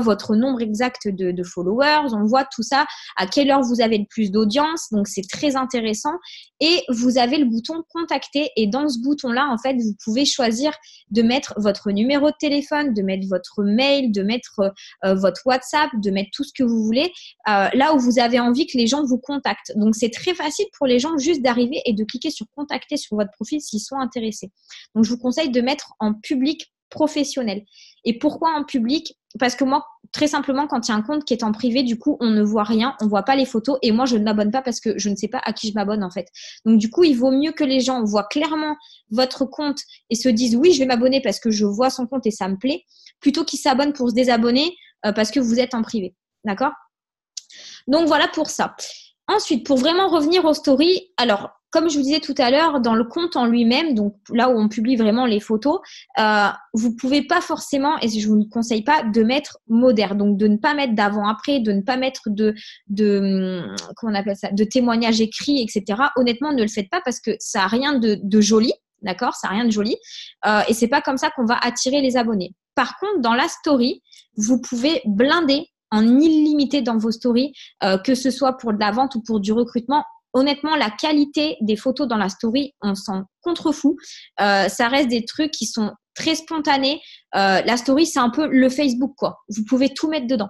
votre nombre exact de followers. On voit tout ça, à quelle heure vous avez le plus d'audience. Donc, c'est très intéressant. Et vous avez le bouton contacter. Et dans ce bouton-là, en fait, vous pouvez choisir de mettre votre numéro de téléphone, de mettre votre mail, de mettre votre WhatsApp, de mettre tout ce que vous voulez, là où vous avez envie que les gens vous contactent. Donc, c'est très facile pour les gens juste d'arriver et de cliquer sur contacter sur votre profil s'ils sont intéressés. Donc, je vous conseille de mettre en public professionnel. Et pourquoi en public? Parce que moi, très simplement, quand il y a un compte qui est en privé, du coup, on ne voit rien, on ne voit pas les photos et moi, je ne m'abonne pas parce que je ne sais pas à qui je m'abonne en fait. Donc, du coup, il vaut mieux que les gens voient clairement votre compte et se disent oui, je vais m'abonner parce que je vois son compte et ça me plaît, plutôt qu'ils s'abonnent pour se désabonner parce que vous êtes en privé. D'accord? Donc, voilà pour ça. Ensuite, pour vraiment revenir aux stories, alors, comme je vous disais tout à l'heure, dans le compte en lui-même, donc là où on publie vraiment les photos, vous pouvez pas forcément, et je vous ne conseille pas, de mettre moderne. Donc, de ne pas mettre d'avant-après, de ne pas mettre comment on appelle ça, de témoignages écrits, etc. Honnêtement, ne le faites pas parce que ça n'a rien de joli. D'accord? Ça n'a rien de joli. Et c'est pas comme ça qu'on va attirer les abonnés. Par contre, dans la story, vous pouvez blinder en illimité dans vos stories, que ce soit pour de la vente ou pour du recrutement. Honnêtement, la qualité des photos dans la story, on s'en contrefout. Ça reste des trucs qui sont très spontanés. La story, c'est un peu le Facebook, quoi. Vous pouvez tout mettre dedans.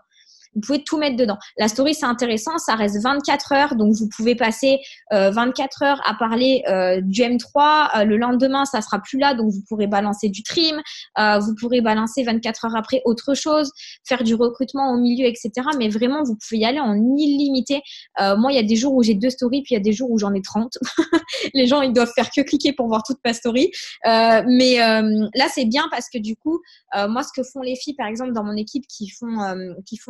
Vous pouvez tout mettre dedans. La story, c'est intéressant, ça reste 24 heures, donc vous pouvez passer 24 heures à parler du M3. Le lendemain, ça sera plus là, donc vous pourrez balancer du trim, vous pourrez balancer 24 heures après autre chose, faire du recrutement au milieu, etc. Mais vraiment, vous pouvez y aller en illimité. Moi, il y a des jours où j'ai 2 stories, puis il y a des jours où j'en ai 30. Les gens, ils doivent faire que cliquer pour voir toute ma story. Mais là, c'est bien parce que du coup, moi, ce que font les filles, par exemple, dans mon équipe qui font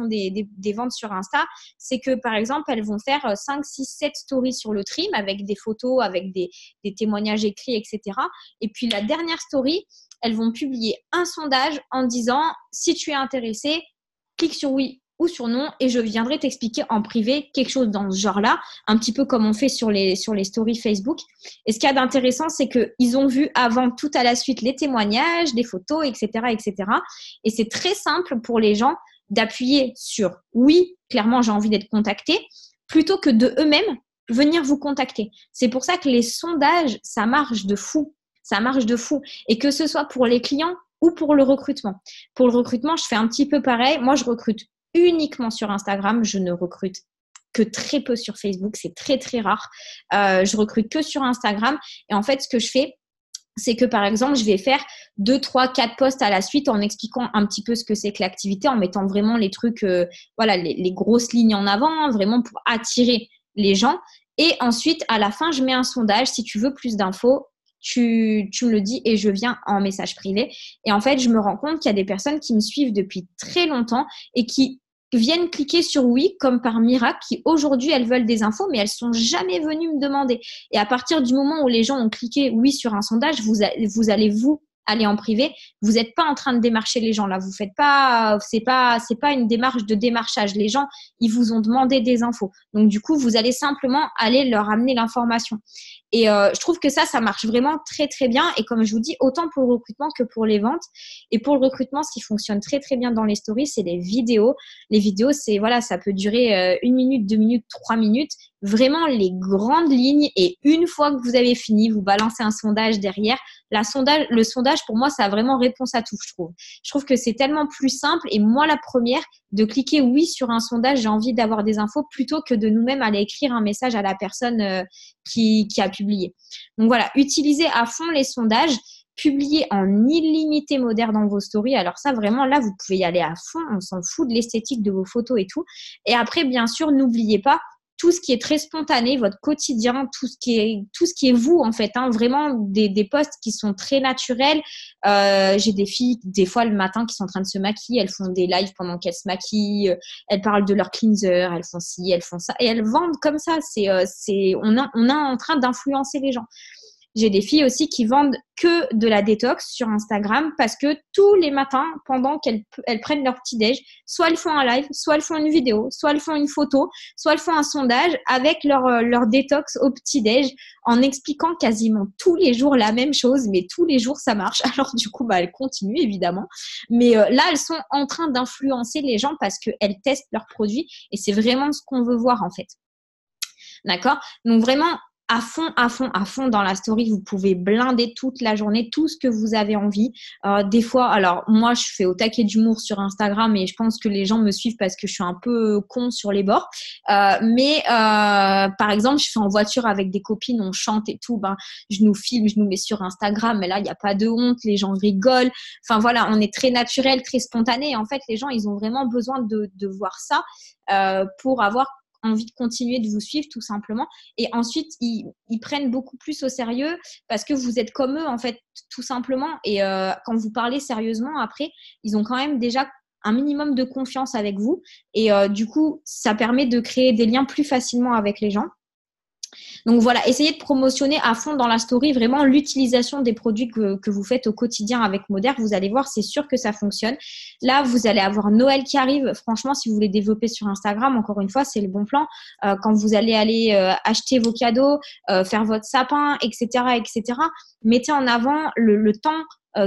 des ventes sur Insta, c'est que, par exemple, elles vont faire 5, 6, 7 stories sur le trim avec des photos, avec des témoignages écrits, etc. Et puis, la dernière story, elles vont publier un sondage en disant « Si tu es intéressé, clique sur oui ». ou surnom et je viendrai t'expliquer en privé quelque chose dans ce genre-là, un petit peu comme on fait sur les stories Facebook. Et ce qu'il y a d'intéressant, c'est qu'ils ont vu avant tout à la suite les témoignages, des photos, etc., etc. Et c'est très simple pour les gens d'appuyer sur « oui, clairement, j'ai envie d'être contacté », plutôt que de eux-mêmes venir vous contacter. C'est pour ça que les sondages, ça marche de fou. Ça marche de fou. Et que ce soit pour les clients ou pour le recrutement. Pour le recrutement, je fais un petit peu pareil. Moi, je recrute uniquement sur Instagram. Je ne recrute que très peu sur Facebook. C'est très, très rare. Je recrute que sur Instagram. Et en fait, ce que je fais, c'est que, par exemple, je vais faire 2, 3, 4 posts à la suite en expliquant un petit peu ce que c'est que l'activité, en mettant vraiment les trucs, voilà, les grosses lignes en avant, hein, vraiment pour attirer les gens. Et ensuite, à la fin, je mets un sondage. Si tu veux plus d'infos, tu me le dis et je viens en message privé. Et en fait, je me rends compte qu'il y a des personnes qui me suivent depuis très longtemps et qui viennent cliquer sur oui comme par miracle, qui aujourd'hui elles veulent des infos mais elles sont jamais venues me demander. Et à partir du moment où les gens ont cliqué oui sur un sondage, vous allez aller en privé. Vous n'êtes pas en train de démarcher les gens là. Vous faites pas, c'est pas une démarche de démarchage. Les gens, ils vous ont demandé des infos. Donc du coup, vous allez simplement aller leur amener l'information. Et je trouve que ça marche vraiment très très bien. Et comme je vous dis, autant pour le recrutement que pour les ventes. Et pour le recrutement, ce qui fonctionne très très bien dans les stories, c'est les vidéos. Les vidéos, c'est voilà, ça peut durer 1 minute, 2 minutes, 3 minutes. Vraiment les grandes lignes. Et une fois que vous avez fini, vous balancez un sondage derrière. Le sondage, pour moi, ça a vraiment réponse à tout, je trouve. Je trouve que c'est tellement plus simple. Et moi, la première, de cliquer oui sur un sondage, j'ai envie d'avoir des infos plutôt que de nous-mêmes aller écrire un message à la personne qui a publié. Donc voilà, utilisez à fond les sondages, publiez en illimité moderne dans vos stories. Alors ça, vraiment, là, vous pouvez y aller à fond. On s'en fout de l'esthétique de vos photos et tout. Et après, bien sûr, n'oubliez pas tout ce qui est très spontané, votre quotidien, tout ce qui est vous en fait, hein, vraiment des posts qui sont très naturels. J'ai des filles des fois le matin qui sont en train de se maquiller, elles font des lives pendant qu'elles se maquillent, elles parlent de leur cleanser, elles font ci, elles font ça et elles vendent comme ça. On est en train d'influencer les gens. J'ai des filles aussi qui vendent que de la détox sur Instagram parce que tous les matins, pendant qu'elles prennent leur petit-déj, soit elles font un live, soit elles font une vidéo, soit elles font une photo, soit elles font un sondage avec leur détox au petit-déj en expliquant quasiment tous les jours la même chose, mais tous les jours ça marche. Alors du coup, elles continuent évidemment. Mais là, elles sont en train d'influencer les gens parce qu'elles testent leurs produits et c'est vraiment ce qu'on veut voir en fait. D'accord ? Donc vraiment, à fond dans la story, vous pouvez blinder toute la journée tout ce que vous avez envie. Des fois, alors moi je fais au taquet d'humour sur Instagram et je pense que les gens me suivent parce que je suis un peu con sur les bords. Mais par exemple, je fais en voiture avec des copines, on chante et tout, je nous filme, je nous mets sur Instagram, mais là il n'y a pas de honte, les gens rigolent. Enfin voilà, on est très naturel, très spontané. Et en fait, les gens ils ont vraiment besoin de voir ça pour avoir envie de continuer de vous suivre tout simplement et ensuite ils prennent beaucoup plus au sérieux parce que vous êtes comme eux en fait tout simplement et quand vous parlez sérieusement après ils ont quand même déjà un minimum de confiance avec vous et du coup ça permet de créer des liens plus facilement avec les gens. Donc voilà, essayez de promotionner à fond dans la story vraiment l'utilisation des produits que vous faites au quotidien avec Moder. Vous allez voir, c'est sûr que ça fonctionne. Là, vous allez avoir Noël qui arrive. Franchement, si vous voulez développer sur Instagram, encore une fois, c'est le bon plan. Quand vous allez aller acheter vos cadeaux, faire votre sapin, etc., etc., mettez en avant le temps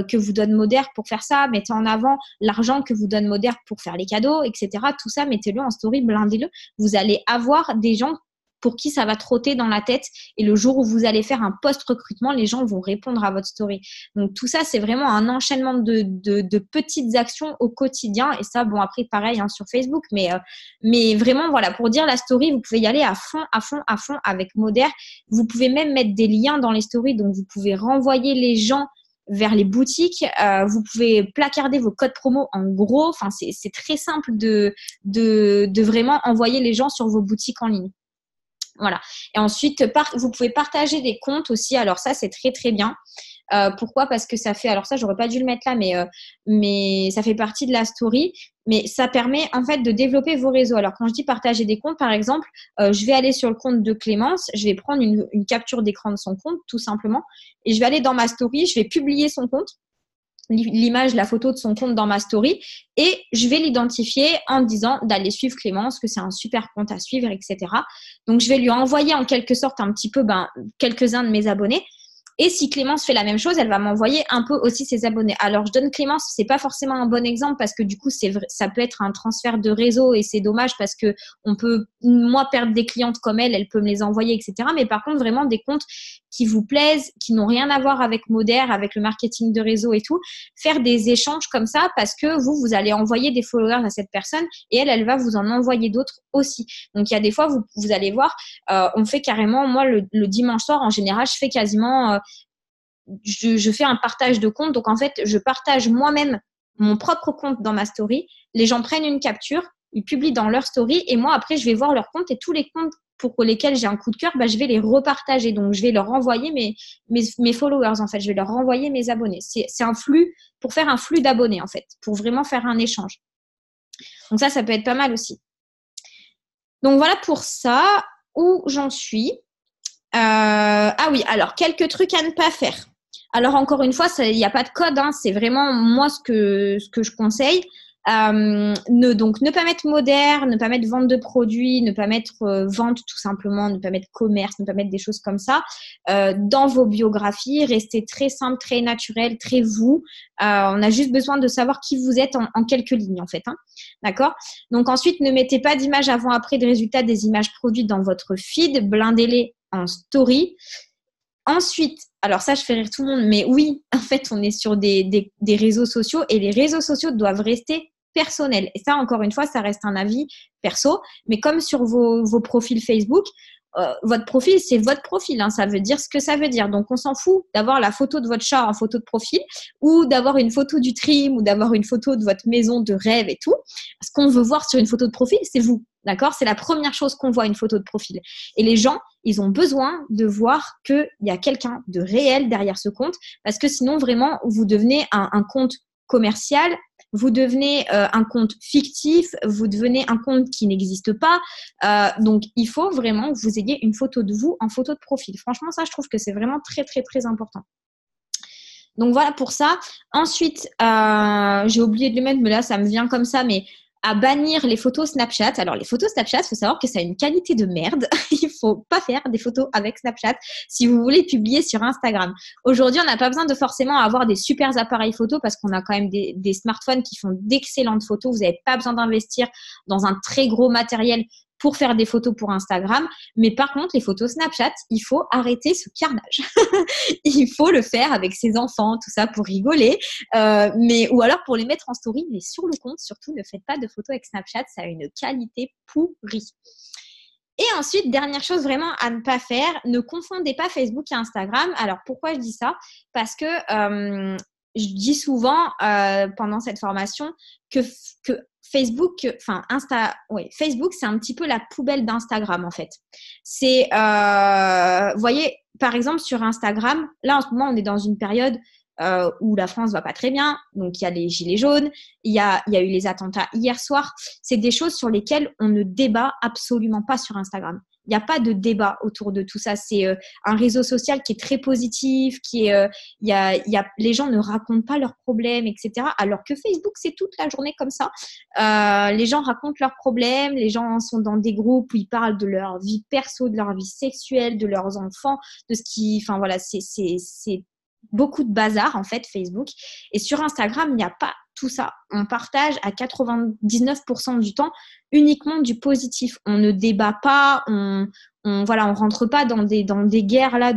que vous donne Moder pour faire ça, mettez en avant l'argent que vous donne Moder pour faire les cadeaux, etc. Tout ça, mettez-le en story, blindez-le. Vous allez avoir des gens pour qui ça va trotter dans la tête et le jour où vous allez faire un post-recrutement, les gens vont répondre à votre story. Donc tout ça, c'est vraiment un enchaînement de petites actions au quotidien et ça, bon après pareil sur Facebook, mais vraiment voilà, pour dire la story, vous pouvez y aller à fond avec Moder. Vous pouvez même mettre des liens dans les stories, donc vous pouvez renvoyer les gens vers les boutiques, vous pouvez placarder vos codes promo en gros, enfin c'est très simple de vraiment envoyer les gens sur vos boutiques en ligne. Voilà. Et ensuite, vous pouvez partager des comptes aussi. Alors ça, c'est très, très bien. Pourquoi ? Parce que ça fait… Alors ça, j'aurais pas dû le mettre là, mais ça fait partie de la story. Mais ça permet en fait de développer vos réseaux. Alors quand je dis partager des comptes, par exemple, je vais aller sur le compte de Clémence. Je vais prendre une capture d'écran de son compte, tout simplement. Et je vais aller dans ma story. Je vais publier son compte. l'image, la photo de son compte dans ma story et je vais l'identifier en disant d'aller suivre Clémence, que c'est un super compte à suivre, etc. Donc, je vais lui envoyer en quelque sorte un petit peu quelques-uns de mes abonnés. Et si Clémence fait la même chose, elle va m'envoyer un peu aussi ses abonnés. Alors, je donne Clémence, c'est pas forcément un bon exemple parce que du coup, ça peut être un transfert de réseau et c'est dommage parce que on peut, moi, perdre des clientes comme elle peut me les envoyer, etc. Mais par contre, vraiment des comptes qui vous plaisent, qui n'ont rien à voir avec Moder, avec le marketing de réseau et tout, faire des échanges comme ça parce que vous allez envoyer des followers à cette personne et elle va vous en envoyer d'autres aussi. Donc, il y a des fois, vous allez voir, on fait carrément, moi, le dimanche soir, en général, je fais quasiment je fais un partage de compte. Donc, en fait, je partage moi-même mon propre compte dans ma story. Les gens prennent une capture, ils publient dans leur story et moi, après, je vais voir leur compte et tous les comptes pour lesquels j'ai un coup de cœur, je vais les repartager. Donc, je vais leur renvoyer mes followers, en fait. Je vais leur renvoyer mes abonnés. C'est un flux pour faire un flux d'abonnés, en fait, pour vraiment faire un échange. Donc, ça peut être pas mal aussi. Donc, voilà pour ça. Où j'en suis. Ah oui, alors, quelques trucs à ne pas faire. Alors, encore une fois, il n'y a pas de code, hein, c'est vraiment moi ce que je conseille. Donc, ne pas mettre moderne, ne pas mettre vente de produits, ne pas mettre vente tout simplement, ne pas mettre commerce, ne pas mettre des choses comme ça. Dans vos biographies, restez très simple, très naturel, très vous. On a juste besoin de savoir qui vous êtes en quelques lignes en fait. Hein. D'accord ? Donc, ensuite, ne mettez pas d'image avant-après de résultats des images produites dans votre feed, blindez-les en story. Ensuite, alors ça, je fais rire tout le monde, mais oui, en fait, on est sur des réseaux sociaux et les réseaux sociaux doivent rester personnels. Et ça, encore une fois, ça reste un avis perso. Mais comme sur vos profils Facebook, votre profil, c'est votre profil. Hein, ça veut dire ce que ça veut dire. Donc, on s'en fout d'avoir la photo de votre chat en photo de profil ou d'avoir une photo du trim ou d'avoir une photo de votre maison de rêve et tout. Ce qu'on veut voir sur une photo de profil, c'est vous. D'accord ? C'est la première chose qu'on voit, une photo de profil. Et les gens, ils ont besoin de voir qu'il y a quelqu'un de réel derrière ce compte parce que sinon, vraiment, vous devenez un compte commercial, vous devenez un compte fictif, vous devenez un compte qui n'existe pas. Donc, il faut vraiment que vous ayez une photo de vous en photo de profil. Franchement, ça, je trouve que c'est vraiment très, très, très important. Donc, voilà pour ça. Ensuite, j'ai oublié de le mettre, mais là, ça me vient comme ça, mais à bannir les photos Snapchat. Alors, les photos Snapchat, il faut savoir que ça a une qualité de merde. Il faut pas faire des photos avec Snapchat si vous voulez publier sur Instagram. Aujourd'hui, on n'a pas besoin de forcément avoir des super appareils photos parce qu'on a quand même des smartphones qui font d'excellentes photos. Vous n'avez pas besoin d'investir dans un très gros matériel pour faire des photos pour Instagram. Mais par contre, les photos Snapchat, il faut arrêter ce carnage. Il faut le faire avec ses enfants, tout ça pour rigoler. Ou alors pour les mettre en story, mais sur le compte, surtout, ne faites pas de photos avec Snapchat. Ça a une qualité pourrie. Et ensuite, dernière chose vraiment à ne pas faire, ne confondez pas Facebook et Instagram. Alors, pourquoi je dis ça ? Parce que je dis souvent pendant cette formation que Facebook, Facebook, c'est un petit peu la poubelle d'Instagram en fait. C'est, vous voyez, par exemple sur Instagram, là en ce moment on est dans une période où la France va pas très bien, donc il y a les gilets jaunes, il y a eu les attentats hier soir. C'est des choses sur lesquelles on ne débat absolument pas sur Instagram. Il n'y a pas de débat autour de tout ça. C'est un réseau social qui est très positif, les gens ne racontent pas leurs problèmes, etc. Alors que Facebook, c'est toute la journée comme ça. Les gens racontent leurs problèmes, les gens sont dans des groupes où ils parlent de leur vie perso, de leur vie sexuelle, de leurs enfants, de ce qui, enfin voilà, c'est beaucoup de bazar en fait Facebook. Et sur Instagram, il n'y a pas tout ça. On partage à 99% du temps uniquement du positif. On ne débat pas, on rentre pas dans des guerres là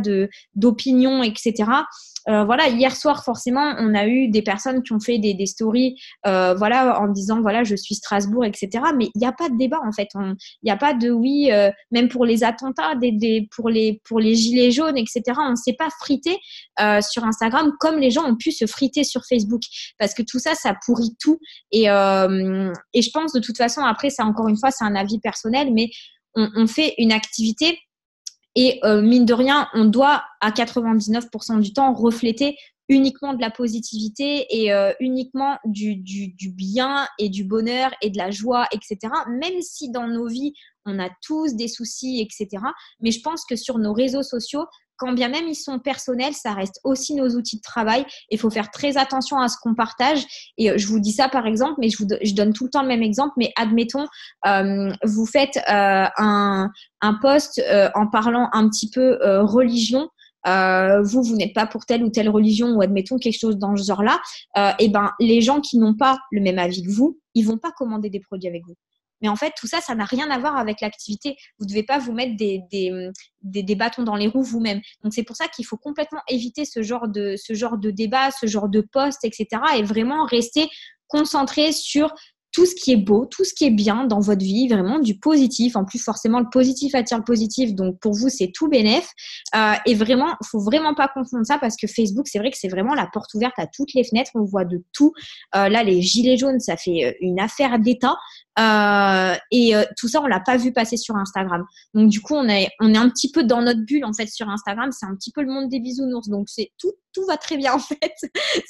d'opinion, etc. Hier soir, forcément, on a eu des personnes qui ont fait des stories, en disant, je suis Strasbourg, etc. Mais il n'y a pas de débat, en fait. Il n'y a pas de même pour les attentats, pour les gilets jaunes, etc. On ne s'est pas frité sur Instagram comme les gens ont pu se friter sur Facebook. Parce que tout ça, ça pourrit tout. Et je pense, de toute façon, après, ça, encore une fois, c'est un avis personnel, mais on fait une activité et mine de rien, on doit à 99% du temps refléter uniquement de la positivité et uniquement du bien et du bonheur et de la joie, etc. Même si dans nos vies, on a tous des soucis, etc. Mais je pense que sur nos réseaux sociaux, quand bien même ils sont personnels, ça reste aussi nos outils de travail. Il faut faire très attention à ce qu'on partage. Et je vous dis ça par exemple, mais je donne tout le temps le même exemple. Mais admettons, vous faites un post en parlant un petit peu religion. Vous n'êtes pas pour telle ou telle religion ou admettons quelque chose dans ce genre-là, et ben les gens qui n'ont pas le même avis que vous, ils vont pas commander des produits avec vous. Mais en fait, tout ça, ça n'a rien à voir avec l'activité. Vous ne devez pas vous mettre des bâtons dans les roues vous-même. Donc, c'est pour ça qu'il faut complètement éviter ce genre de débat, ce genre de post, etc. Et vraiment rester concentré sur tout ce qui est beau, tout ce qui est bien dans votre vie, vraiment du positif. En plus, forcément, le positif attire le positif. Donc, pour vous, c'est tout bénef. Et vraiment, il faut vraiment pas confondre ça parce que Facebook, c'est vrai que c'est vraiment la porte ouverte à toutes les fenêtres. On voit de tout. Là, les gilets jaunes, ça fait une affaire d'État. Tout ça, on l'a pas vu passer sur Instagram. Donc, du coup, on est un petit peu dans notre bulle, en fait, sur Instagram. C'est un petit peu le monde des bisounours. Donc, tout va très bien, en fait,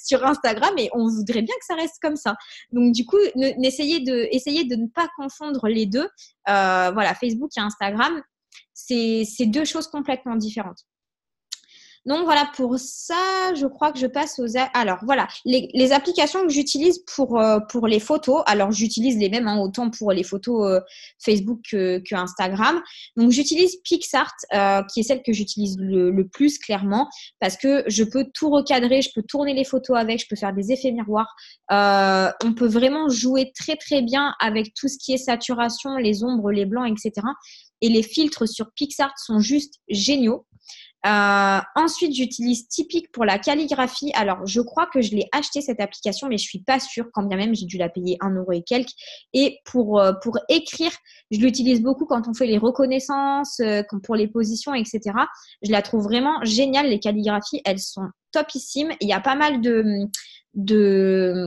sur Instagram et on voudrait bien que ça reste comme ça. Donc, du coup, essayez de ne pas confondre les deux. Voilà, Facebook et Instagram, c'est deux choses complètement différentes. Donc voilà, pour ça, je crois que je passe Alors voilà, les applications que j'utilise pour les photos. Alors j'utilise les mêmes, hein, autant pour les photos Facebook que Instagram. Donc j'utilise PixArt, qui est celle que j'utilise le plus clairement, parce que je peux tout recadrer, je peux tourner les photos avec, je peux faire des effets miroirs. On peut vraiment jouer très très bien avec tout ce qui est saturation, les ombres, les blancs, etc. Et les filtres sur PixArt sont juste géniaux. Ensuite, j'utilise Typic pour la calligraphie. Alors, je crois que je l'ai acheté cette application, mais je suis pas sûre, quand bien même j'ai dû la payer 1 € et quelques. Et pour écrire, je l'utilise beaucoup quand on fait les reconnaissances, pour les positions, etc. Je la trouve vraiment géniale. Les calligraphies, elles sont topissimes. Il y a pas mal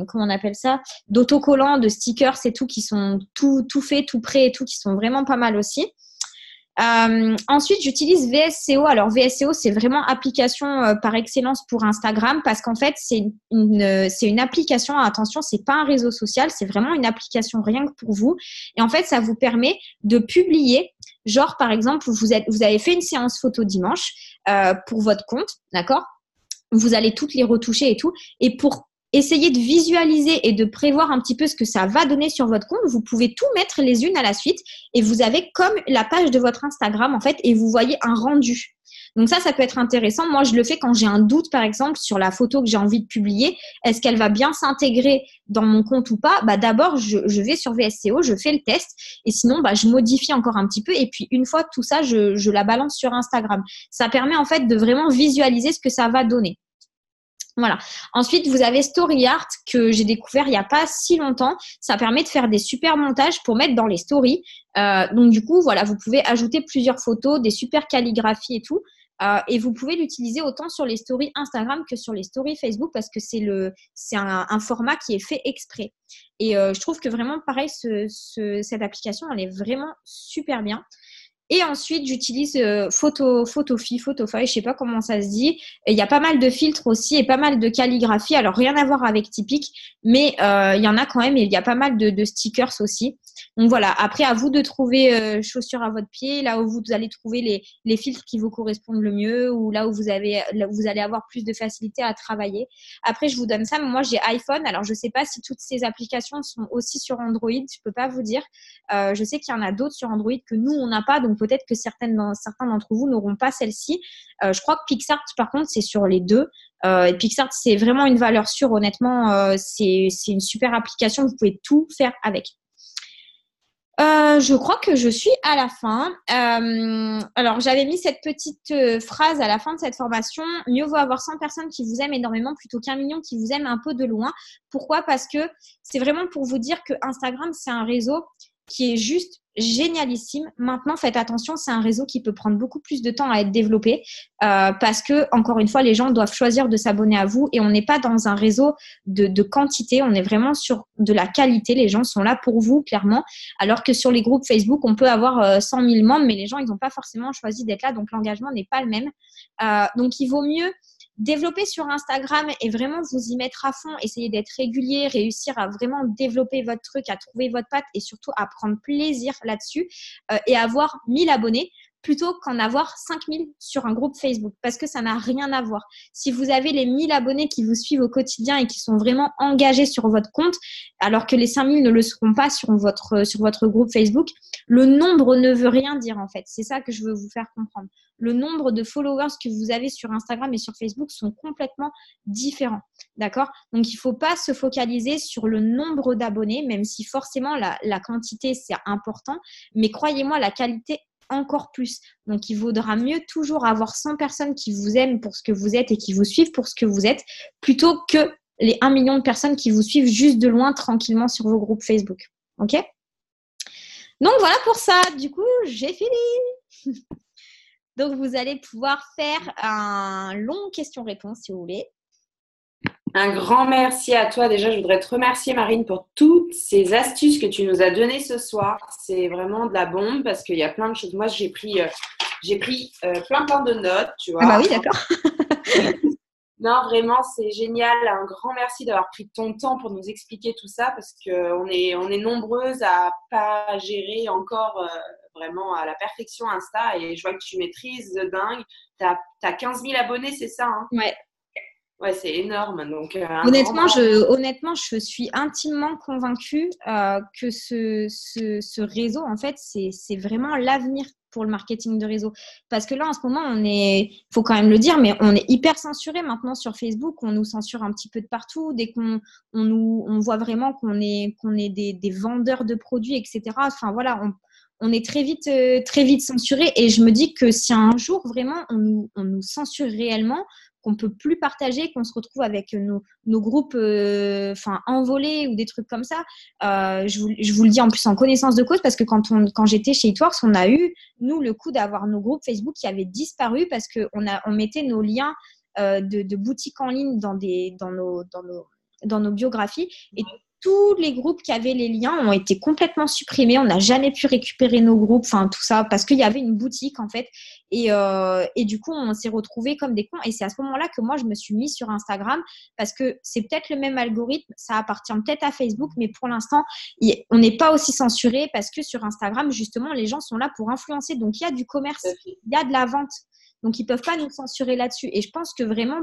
comment on appelle ça, d'autocollants, de stickers et tout qui sont tout fait, tout prêt et tout, qui sont vraiment pas mal aussi. Ensuite, j'utilise VSCO. Alors, VSCO, c'est vraiment application par excellence pour Instagram parce qu'en fait, c'est une application. Attention, c'est pas un réseau social, c'est vraiment une application rien que pour vous. Et en fait, ça vous permet de publier. Genre, par exemple, vous avez fait une séance photo dimanche pour votre compte, d'accord ? Vous allez toutes les retoucher et tout. Et pour essayez de visualiser et de prévoir un petit peu ce que ça va donner sur votre compte. Vous pouvez tout mettre les unes à la suite et vous avez comme la page de votre Instagram, en fait, et vous voyez un rendu. Donc ça peut être intéressant. Moi, je le fais quand j'ai un doute, par exemple, sur la photo que j'ai envie de publier. Est-ce qu'elle va bien s'intégrer dans mon compte ou pas ? D'abord, je vais sur VSCO, je fais le test et sinon, je modifie encore un petit peu et puis une fois tout ça, je la balance sur Instagram. Ça permet en fait de vraiment visualiser ce que ça va donner. Voilà. Ensuite, vous avez StoryArt que j'ai découvert il n'y a pas si longtemps. Ça permet de faire des super montages pour mettre dans les stories. Donc, du coup, voilà, vous pouvez ajouter plusieurs photos, des super calligraphies et tout. Et vous pouvez l'utiliser autant sur les stories Instagram que sur les stories Facebook parce que c'est un format qui est fait exprès. Et je trouve que vraiment, pareil, cette application, elle est vraiment super bien. Et ensuite, j'utilise Photofy, je sais pas comment ça se dit. Il y a pas mal de filtres aussi et pas mal de calligraphie. Alors, rien à voir avec Typic, mais il y en a quand même et il y a pas mal de stickers aussi. Donc voilà, après, à vous de trouver chaussures à votre pied, là où vous allez trouver les filtres qui vous correspondent le mieux ou là où vous allez avoir plus de facilité à travailler. Après, je vous donne ça, mais moi, j'ai iPhone. Alors, je sais pas si toutes ces applications sont aussi sur Android. Je peux pas vous dire. Je sais qu'il y en a d'autres sur Android que nous, on n'a pas. Donc, peut-être que certains d'entre vous n'auront pas celle-ci. Je crois que PixArt, par contre, c'est sur les deux. Et PixArt, c'est vraiment une valeur sûre. Honnêtement, c'est une super application. Vous pouvez tout faire avec. Je crois que je suis à la fin. Alors, j'avais mis cette petite phrase à la fin de cette formation. Mieux vaut avoir 100 personnes qui vous aiment énormément plutôt qu'1 million qui vous aiment un peu de loin. Pourquoi ? Parce que c'est vraiment pour vous dire que Instagram, c'est un réseau qui est juste génialissime. Maintenant, faites attention, c'est un réseau qui peut prendre beaucoup plus de temps à être développé parce que, encore une fois, les gens doivent choisir de s'abonner à vous et on n'est pas dans un réseau de quantité, on est vraiment sur de la qualité. Les gens sont là pour vous, clairement. Alors que sur les groupes Facebook, on peut avoir 100 000 membres, mais les gens, ils n'ont pas forcément choisi d'être là, donc l'engagement n'est pas le même. Donc, il vaut mieux développer sur Instagram et vraiment vous y mettre à fond, essayer d'être régulier, réussir à vraiment développer votre truc, à trouver votre patte et surtout à prendre plaisir là-dessus et avoir 1000 abonnés plutôt qu'en avoir 5000 sur un groupe Facebook parce que ça n'a rien à voir. Si vous avez les 1000 abonnés qui vous suivent au quotidien et qui sont vraiment engagés sur votre compte, alors que les 5000 ne le seront pas sur votre groupe Facebook, le nombre ne veut rien dire en fait. C'est ça que je veux vous faire comprendre. Le nombre de followers que vous avez sur Instagram et sur Facebook sont complètement différents. D'accord? Donc, il ne faut pas se focaliser sur le nombre d'abonnés, même si forcément la quantité, c'est important. Mais croyez-moi, la qualité encore plus. Donc, il vaudra mieux toujours avoir 100 personnes qui vous aiment pour ce que vous êtes et qui vous suivent pour ce que vous êtes, plutôt que les 1 million de personnes qui vous suivent juste de loin, tranquillement sur vos groupes Facebook. OK? Donc, voilà pour ça. Du coup, j'ai fini. Donc, vous allez pouvoir faire un long question-réponse si vous voulez. Un grand merci à toi. Déjà, je voudrais te remercier, Marine, pour toutes ces astuces que tu nous as données ce soir. C'est vraiment de la bombe parce qu'il y a plein de choses. Moi, j'ai pris plein de notes, tu vois. Ah bah oui, d'accord. Non, vraiment, c'est génial. Un grand merci d'avoir pris ton temps pour nous expliquer tout ça parce qu'on est nombreuses à pas gérer encore vraiment à la perfection Insta et je vois que tu maîtrises de dingue. Tu as 15 000 abonnés, c'est ça, hein? Ouais. Ouais, c'est énorme. Donc, honnêtement, je suis intimement convaincue que ce réseau, en fait, c'est vraiment l'avenir pour le marketing de réseau. Parce que là, en ce moment, faut quand même le dire, mais on est hyper censuré maintenant sur Facebook. On nous censure un petit peu de partout. Dès on voit vraiment qu'on est des vendeurs de produits, etc. Enfin, voilà, on est très vite censuré. Et je me dis que si un jour, vraiment, on nous censure réellement, qu'on peut plus partager, qu'on se retrouve avec nos groupes envolés ou des trucs comme ça. Je vous le dis en plus en connaissance de cause parce que quand j'étais chez Itworks, on a eu, nous, le coup d'avoir nos groupes Facebook qui avaient disparu parce qu'on mettait nos liens de boutiques en ligne dans nos biographies et tous les groupes qui avaient les liens ont été complètement supprimés. On n'a jamais pu récupérer nos groupes, enfin tout ça, parce qu'il y avait une boutique en fait. Et du coup, on s'est retrouvés comme des cons. Et c'est à ce moment-là que moi, je me suis mise sur Instagram parce que c'est peut-être le même algorithme, ça appartient peut-être à Facebook, mais pour l'instant, on n'est pas aussi censuré parce que sur Instagram, justement, les gens sont là pour influencer. Donc, il y a du commerce, il y a de la vente. Donc, ils ne peuvent pas nous censurer là-dessus. Et je pense que vraiment,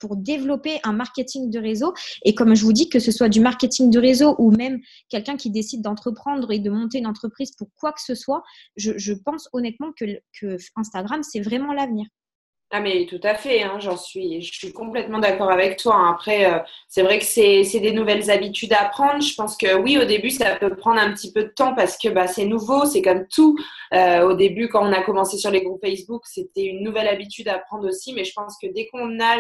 pour développer un marketing de réseau, et comme je vous dis, que ce soit du marketing de réseau ou même quelqu'un qui décide d'entreprendre et de monter une entreprise pour quoi que ce soit, je pense honnêtement que Instagram, c'est vraiment l'avenir. Ah mais tout à fait, hein, je suis complètement d'accord avec toi. Hein. Après, c'est vrai que c'est des nouvelles habitudes à prendre. Je pense que oui, au début, ça peut prendre un petit peu de temps parce que c'est nouveau, c'est comme tout. Au début, quand on a commencé sur les groupes Facebook, c'était une nouvelle habitude à prendre aussi. Mais je pense que dès qu'on a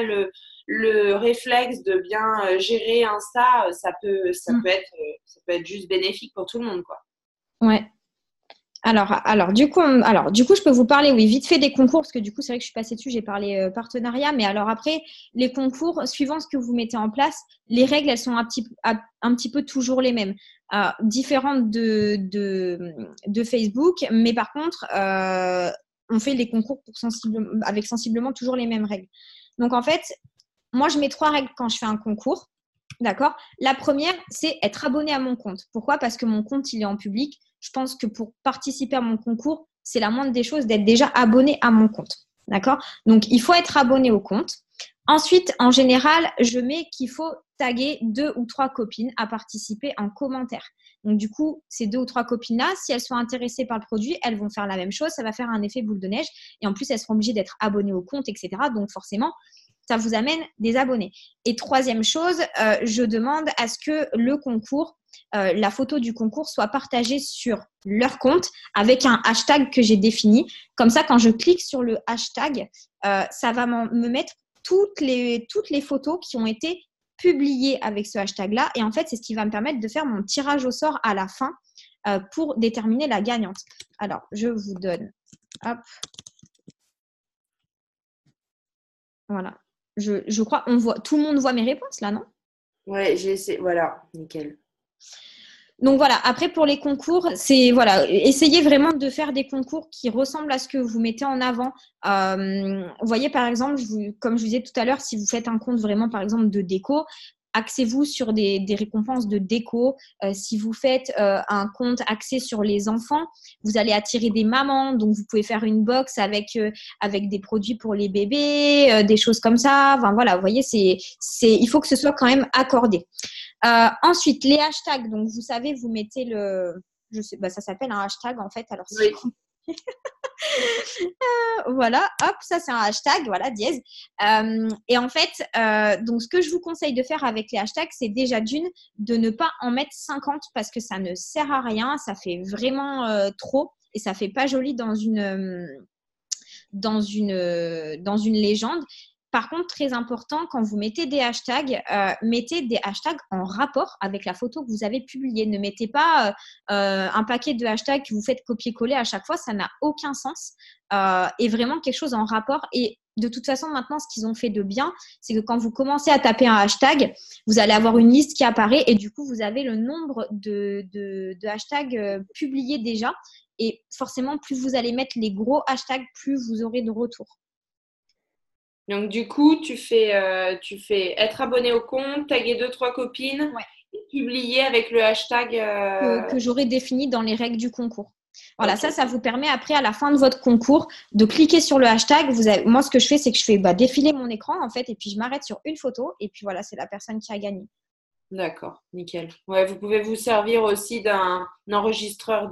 le réflexe de bien gérer Insta, ça peut être juste bénéfique pour tout le monde, quoi. Ouais. Alors, du coup, je peux vous parler, oui, vite fait des concours, parce que du coup, c'est vrai que je suis passée dessus, j'ai parlé partenariat, mais alors après, les concours, suivant ce que vous mettez en place, les règles, elles sont un petit peu toujours les mêmes, différentes de Facebook, mais par contre, on fait les concours avec sensiblement toujours les mêmes règles. Donc, en fait, moi, je mets 3 règles quand je fais un concours, d'accord? La première, c'est être abonné à mon compte. Pourquoi? Parce que mon compte, il est en public. Je pense que pour participer à mon concours, c'est la moindre des choses d'être déjà abonné à mon compte. D'accord? Donc, il faut être abonné au compte. Ensuite, en général, je mets qu'il faut taguer 2 ou 3 copines à participer en commentaire. Donc, du coup, ces 2 ou 3 copines-là, si elles sont intéressées par le produit, elles vont faire la même chose. Ça va faire un effet boule de neige. Et en plus, elles seront obligées d'être abonnées au compte, etc. Donc, forcément, ça vous amène des abonnés. Et troisième chose, je demande à ce que le concours, la photo du concours soit partagée sur leur compte avec un hashtag que j'ai défini. Comme ça, quand je clique sur le hashtag, ça va me mettre toutes les photos qui ont été publiées avec ce hashtag-là. Et en fait, c'est ce qui va me permettre de faire mon tirage au sort à la fin pour déterminer la gagnante. Alors, je vous donne. Hop. Voilà. Je crois, tout le monde voit mes réponses là, non? Ouais, j'ai essayé. Voilà, nickel. Donc voilà, après pour les concours, essayez vraiment de faire des concours qui ressemblent à ce que vous mettez en avant. Vous voyez par exemple, comme je vous disais tout à l'heure, si vous faites un compte vraiment par exemple de déco, axez-vous sur des récompenses de déco. Si vous faites un compte axé sur les enfants, vous allez attirer des mamans. Donc, vous pouvez faire une box avec des produits pour les bébés, des choses comme ça. Enfin, voilà, vous voyez, il faut que ce soit quand même accordé. Ensuite, les hashtags. Donc, vous savez, vous mettez ça s'appelle un hashtag en fait. Alors, Oui. voilà, hop, ça c'est un hashtag, voilà, dièse. Et en fait, donc ce que je vous conseille de faire avec les hashtags, c'est déjà de ne pas en mettre 50 parce que ça ne sert à rien, ça fait vraiment trop et ça fait pas joli dans une légende. Par contre, très important, quand vous mettez mettez des hashtags en rapport avec la photo que vous avez publiée. Ne mettez pas un paquet de hashtags que vous faites copier-coller à chaque fois, ça n'a aucun sens. Et vraiment quelque chose en rapport. Et de toute façon, maintenant, ce qu'ils ont fait de bien, c'est que quand vous commencez à taper un hashtag, vous allez avoir une liste qui apparaît et du coup, vous avez le nombre de hashtags publiés déjà. Et forcément, plus vous allez mettre les gros hashtags, plus vous aurez de retours. Donc, du coup, tu fais être abonné au compte, taguer 2-3 copines Ouais. et publier avec le hashtag. Que j'aurai défini dans les règles du concours. Voilà, Okay. ça vous permet après, à la fin de votre concours, de cliquer sur le hashtag. Moi, ce que je fais, c'est que je fais défiler mon écran, en fait, et puis je m'arrête sur une photo, et puis voilà, c'est la personne qui a gagné. D'accord, nickel. Ouais, vous pouvez vous servir aussi d'un enregistreur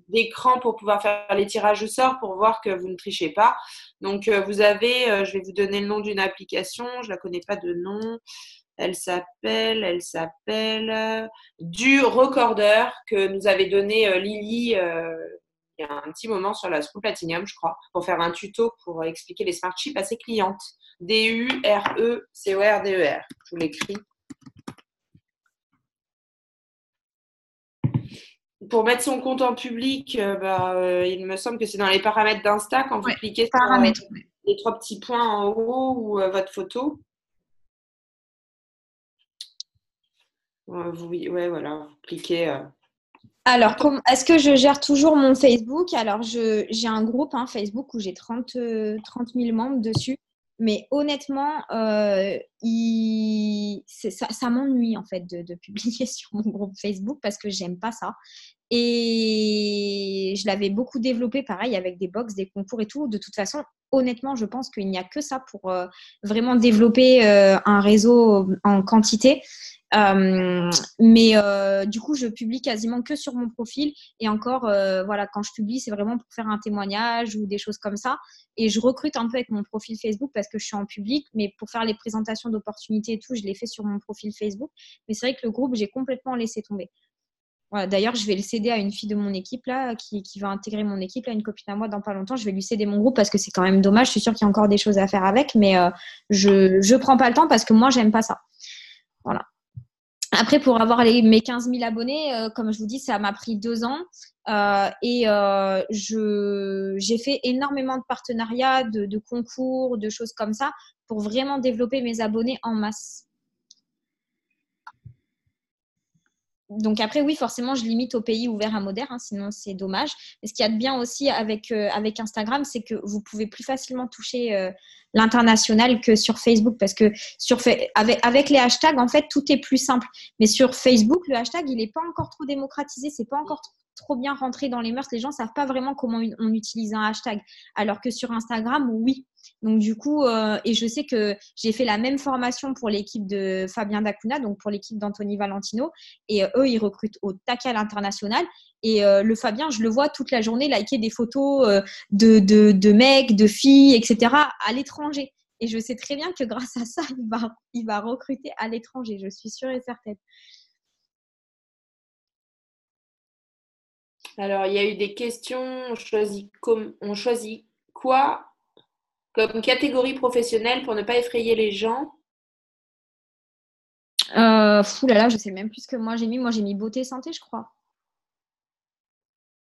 d'écran pour pouvoir faire les tirages au sort pour voir que vous ne trichez pas. Donc, vous avez, je vais vous donner le nom d'une application, je la connais pas de nom. Elle s'appelle du Recorder que nous avait donné Lily il y a un petit moment sur la School Platinum, je crois, pour faire un tuto pour expliquer les smart chips à ses clientes. DURECORDER. Je vous l'écris. Pour mettre son compte en public, il me semble que c'est dans les paramètres d'Insta quand vous cliquez sur les 3 petits points en haut ou votre photo. Vous cliquez. Alors, est-ce que je gère toujours mon Facebook? Alors, j'ai un groupe Facebook où j'ai 30 000 membres dessus. Mais honnêtement, ça m'ennuie en fait de publier sur mon groupe Facebook parce que j'aime pas ça. Et je l'avais beaucoup développé, pareil, avec des box, des concours et tout. De toute façon, honnêtement, je pense qu'il n'y a que ça pour vraiment développer un réseau en quantité. Mais du coup, je publie quasiment que sur mon profil. Et encore, voilà, quand je publie, c'est vraiment pour faire un témoignage ou des choses comme ça. Et je recrute un peu avec mon profil Facebook parce que je suis en public. Mais pour faire les présentations d'opportunités et tout, je les fais sur mon profil Facebook. Mais c'est vrai que le groupe, j'ai complètement laissé tomber. Voilà, d'ailleurs, je vais le céder à une fille de mon équipe là, qui va intégrer mon équipe, là, une copine à moi dans pas longtemps. Je vais lui céder mon groupe parce que c'est quand même dommage. Je suis sûre qu'il y a encore des choses à faire avec, mais je prends pas le temps parce que moi, j'aime pas ça. Voilà. Après, pour avoir mes 15 000 abonnés, comme je vous dis, ça m'a pris 2 ans. Et j'ai fait énormément de partenariats, de concours, de choses comme ça pour vraiment développer mes abonnés en masse. Donc après, oui, forcément, je limite aux pays ouverts à moderne, sinon c'est dommage. Mais ce qu'il y a de bien aussi avec Instagram, c'est que vous pouvez plus facilement toucher l'international que sur Facebook parce que avec les hashtags, en fait, tout est plus simple. Mais sur Facebook, le hashtag, il n'est pas encore trop démocratisé, c'est pas encore trop bien rentré dans les mœurs. Les gens ne savent pas vraiment comment on utilise un hashtag. Alors que sur Instagram, oui. Donc du coup, et je sais que j'ai fait la même formation pour l'équipe de Fabien Dacuna, donc pour l'équipe d'Anthony Valentino. Et eux, ils recrutent au taquet à l'international. Et le Fabien, je le vois toute la journée liker des photos de mecs, de filles, etc. à l'étranger. Et je sais très bien que grâce à ça, il va recruter à l'étranger. Je suis sûre et certaine. Alors, il y a eu des questions. On choisit quoi comme catégorie professionnelle pour ne pas effrayer les gens? Fou là là, je sais même plus ce que moi j'ai mis. Moi, j'ai mis beauté santé, je crois.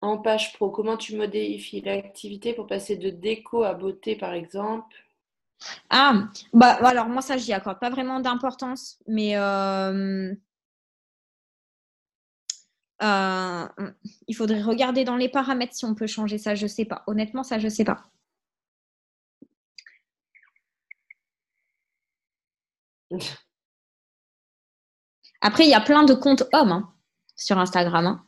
En page pro, comment tu modifies l'activité pour passer de déco à beauté, par exemple? Ah, bah alors moi ça, j'y accorde pas vraiment d'importance, mais il faudrait regarder dans les paramètres si on peut changer ça, je sais pas. Honnêtement, ça, je sais pas. Après, il y a plein de comptes hommes sur Instagram. Hein.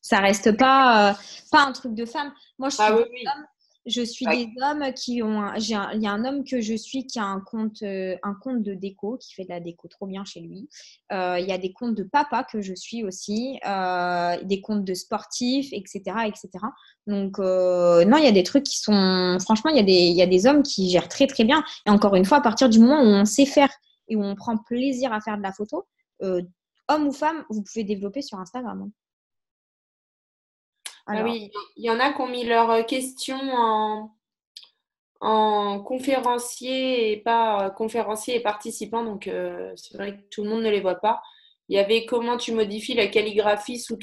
Ça reste pas un truc de femmes. Moi, je suis Ah oui, des oui. hommes. Je suis des hommes qui ont. Il y a un homme que je suis qui a un compte de déco, qui fait de la déco trop bien chez lui. Il y a des comptes de papa que je suis aussi, des comptes de sportifs, etc., etc. Donc non, il y a des trucs qui sont. Franchement, il y a des hommes qui gèrent très très bien. Et encore une fois, à partir du moment où on sait faire et où on prend plaisir à faire de la photo, homme ou femme, vous pouvez développer sur Instagram. Hein. Ah Alors. oui, il y en a qui ont mis leurs questions en conférencier et pas conférencier et participant, donc c'est vrai que tout le monde ne les voit pas. Il y avait comment tu modifies la calligraphie sous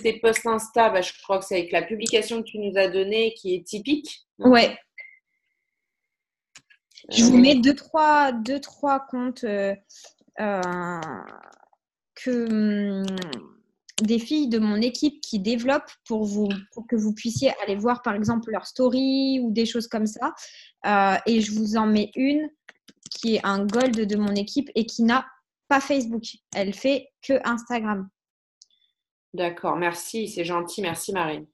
tes posts Insta. Bah, je crois que c'est avec la publication que tu nous as donnée qui est typique. Ouais, je vous Euh, mets deux, trois comptes euh, que des filles de mon équipe qui développent pour que vous puissiez aller voir par exemple leur story ou des choses comme ça. Et je vous en mets une qui est un gold de mon équipe et qui n'a pas Facebook. Elle fait que Instagram. D'accord, merci, c'est gentil, merci Marine.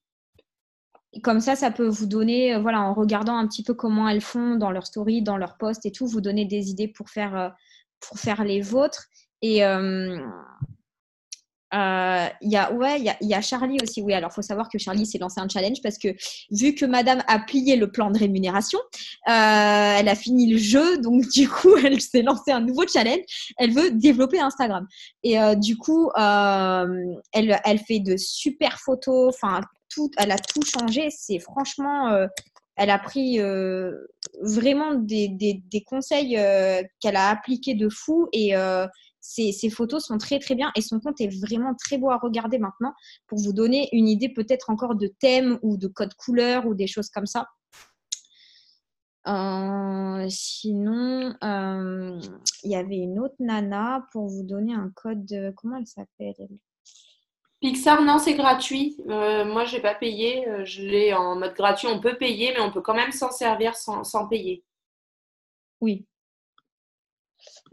Et comme ça peut vous donner, voilà, en regardant un petit peu comment elles font dans leur story, dans leur post et tout, vous donner des idées pour faire les vôtres. Et il y a Charlie aussi. Oui, alors il faut savoir que Charlie s'est lancé un challenge parce que vu que madame a plié le plan de rémunération, elle a fini le jeu. Donc, du coup, elle s'est lancé un nouveau challenge. Elle veut développer Instagram. Et du coup, elle fait de super photos. Enfin, elle a tout changé. C'est franchement, elle a pris vraiment des conseils qu'elle a appliqués de fou. Et ses photos sont très très bien et son compte est vraiment très beau à regarder maintenant pour vous donner une idée peut-être encore de thème ou de code couleur ou des choses comme ça. Sinon, il y avait une autre nana pour vous donner un code. Comment elle s'appelle elle. Pixar, non, c'est gratuit. Moi, j'ai pas payé. Je l'ai en mode gratuit. On peut payer, mais on peut quand même s'en servir sans payer. Oui.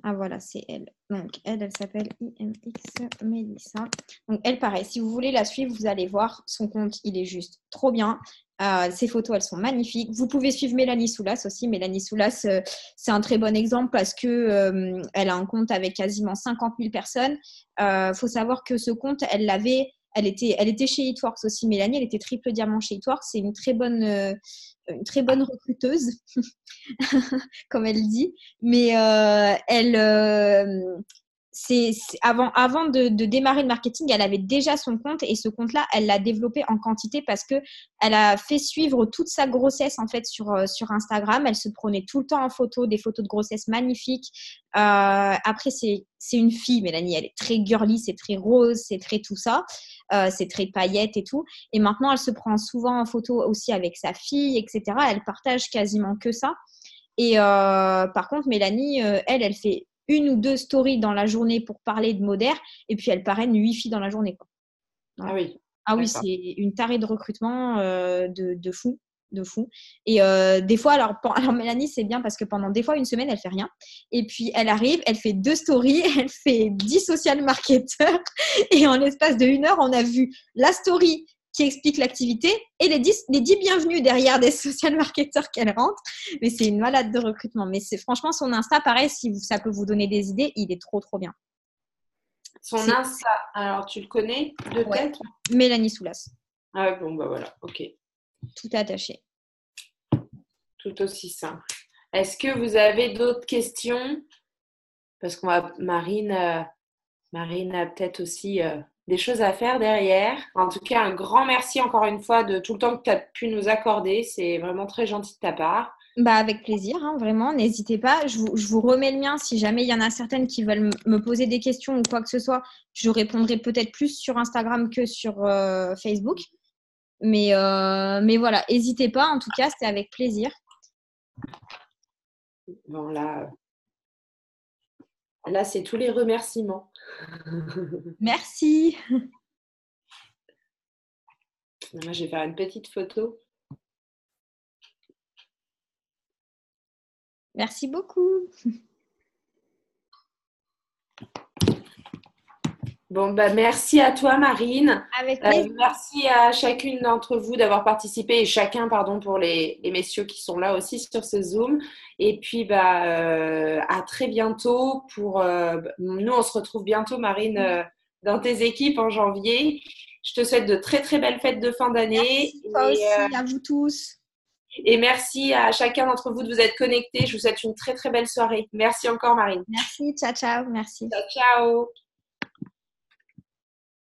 Ah voilà, c'est elle. Donc elle s'appelle IMX Melissa. Donc elle, pareil, si vous voulez la suivre, vous allez voir son compte, il est juste trop bien. Ses photos, elles sont magnifiques. Vous pouvez suivre Mélanie Soulas aussi. Mélanie Soulas, c'est un très bon exemple parce que elle a un compte avec quasiment 50 000 personnes. Faut savoir que ce compte, elle était chez Eatworks aussi. Mélanie, elle était triple diamant chez Eatworks. C'est une très bonne recruteuse, comme elle dit. Mais avant de démarrer le marketing, elle avait déjà son compte et ce compte-là, elle l'a développé en quantité parce que elle a fait suivre toute sa grossesse en fait sur Instagram. Elle se prenait tout le temps en photo, des photos de grossesse magnifiques. Après, c'est une fille, Mélanie. Elle est très girly, c'est très rose, c'est très tout ça. C'est très paillettes et tout. Et maintenant, elle se prend souvent en photo aussi avec sa fille, etc. Elle partage quasiment que ça. Et par contre, Mélanie, elle fait une ou deux stories dans la journée pour parler de Moder, et puis elle parraine 8 filles dans la journée. Quoi. Ah Voilà. oui, Ah oui, d'accord. c'est une tarée de recrutement de fou. De fou. Et des fois, alors Mélanie, c'est bien parce que pendant des fois, une semaine, elle fait rien. Et puis, elle arrive, elle fait 2 stories, elle fait 10 social marketeurs. Et en l'espace de 1 heure, on a vu la story qui explique l'activité et les 10 bienvenus derrière des social marketeurs qu'elle rentre. Mais c'est une malade de recrutement. Mais c'est franchement, son Insta, pareil, si ça peut vous donner des idées, il est trop, trop bien. Son C'est Insta, alors tu le connais de ouais, tête? Mélanie Soulas, Ah ouais, bon, bah voilà, ok. tout attaché. Tout aussi simple. Est-ce que vous avez d'autres questions? Parce qu'on va, Marine a peut-être aussi des choses à faire derrière. En tout cas, un grand merci encore une fois de tout le temps que tu as pu nous accorder. C'est vraiment très gentil de ta part. Bah avec plaisir, hein, vraiment, n'hésitez pas. Je vous remets le mien si jamais il y en a certaines qui veulent me poser des questions ou quoi que ce soit. Je répondrai peut-être plus sur Instagram que sur Facebook. Mais voilà, n'hésitez pas. En tout cas, c'était avec plaisir. Bon, là c'est tous les remerciements. Merci. Moi, je vais faire une petite photo. Merci beaucoup. Bon, bah, merci à toi, Marine. Avec plaisir. Merci à chacune d'entre vous d'avoir participé et chacun, pardon, pour les messieurs qui sont là aussi sur ce Zoom. Et puis, bah, à très bientôt nous, on se retrouve bientôt, Marine, dans tes équipes en janvier. Je te souhaite de très, très belles fêtes de fin d'année Merci, toi aussi, à vous tous. et merci à chacun d'entre vous de vous être connectés. Je vous souhaite une très, très belle soirée. Merci encore, Marine. Merci, ciao, ciao, merci. Ciao, ciao.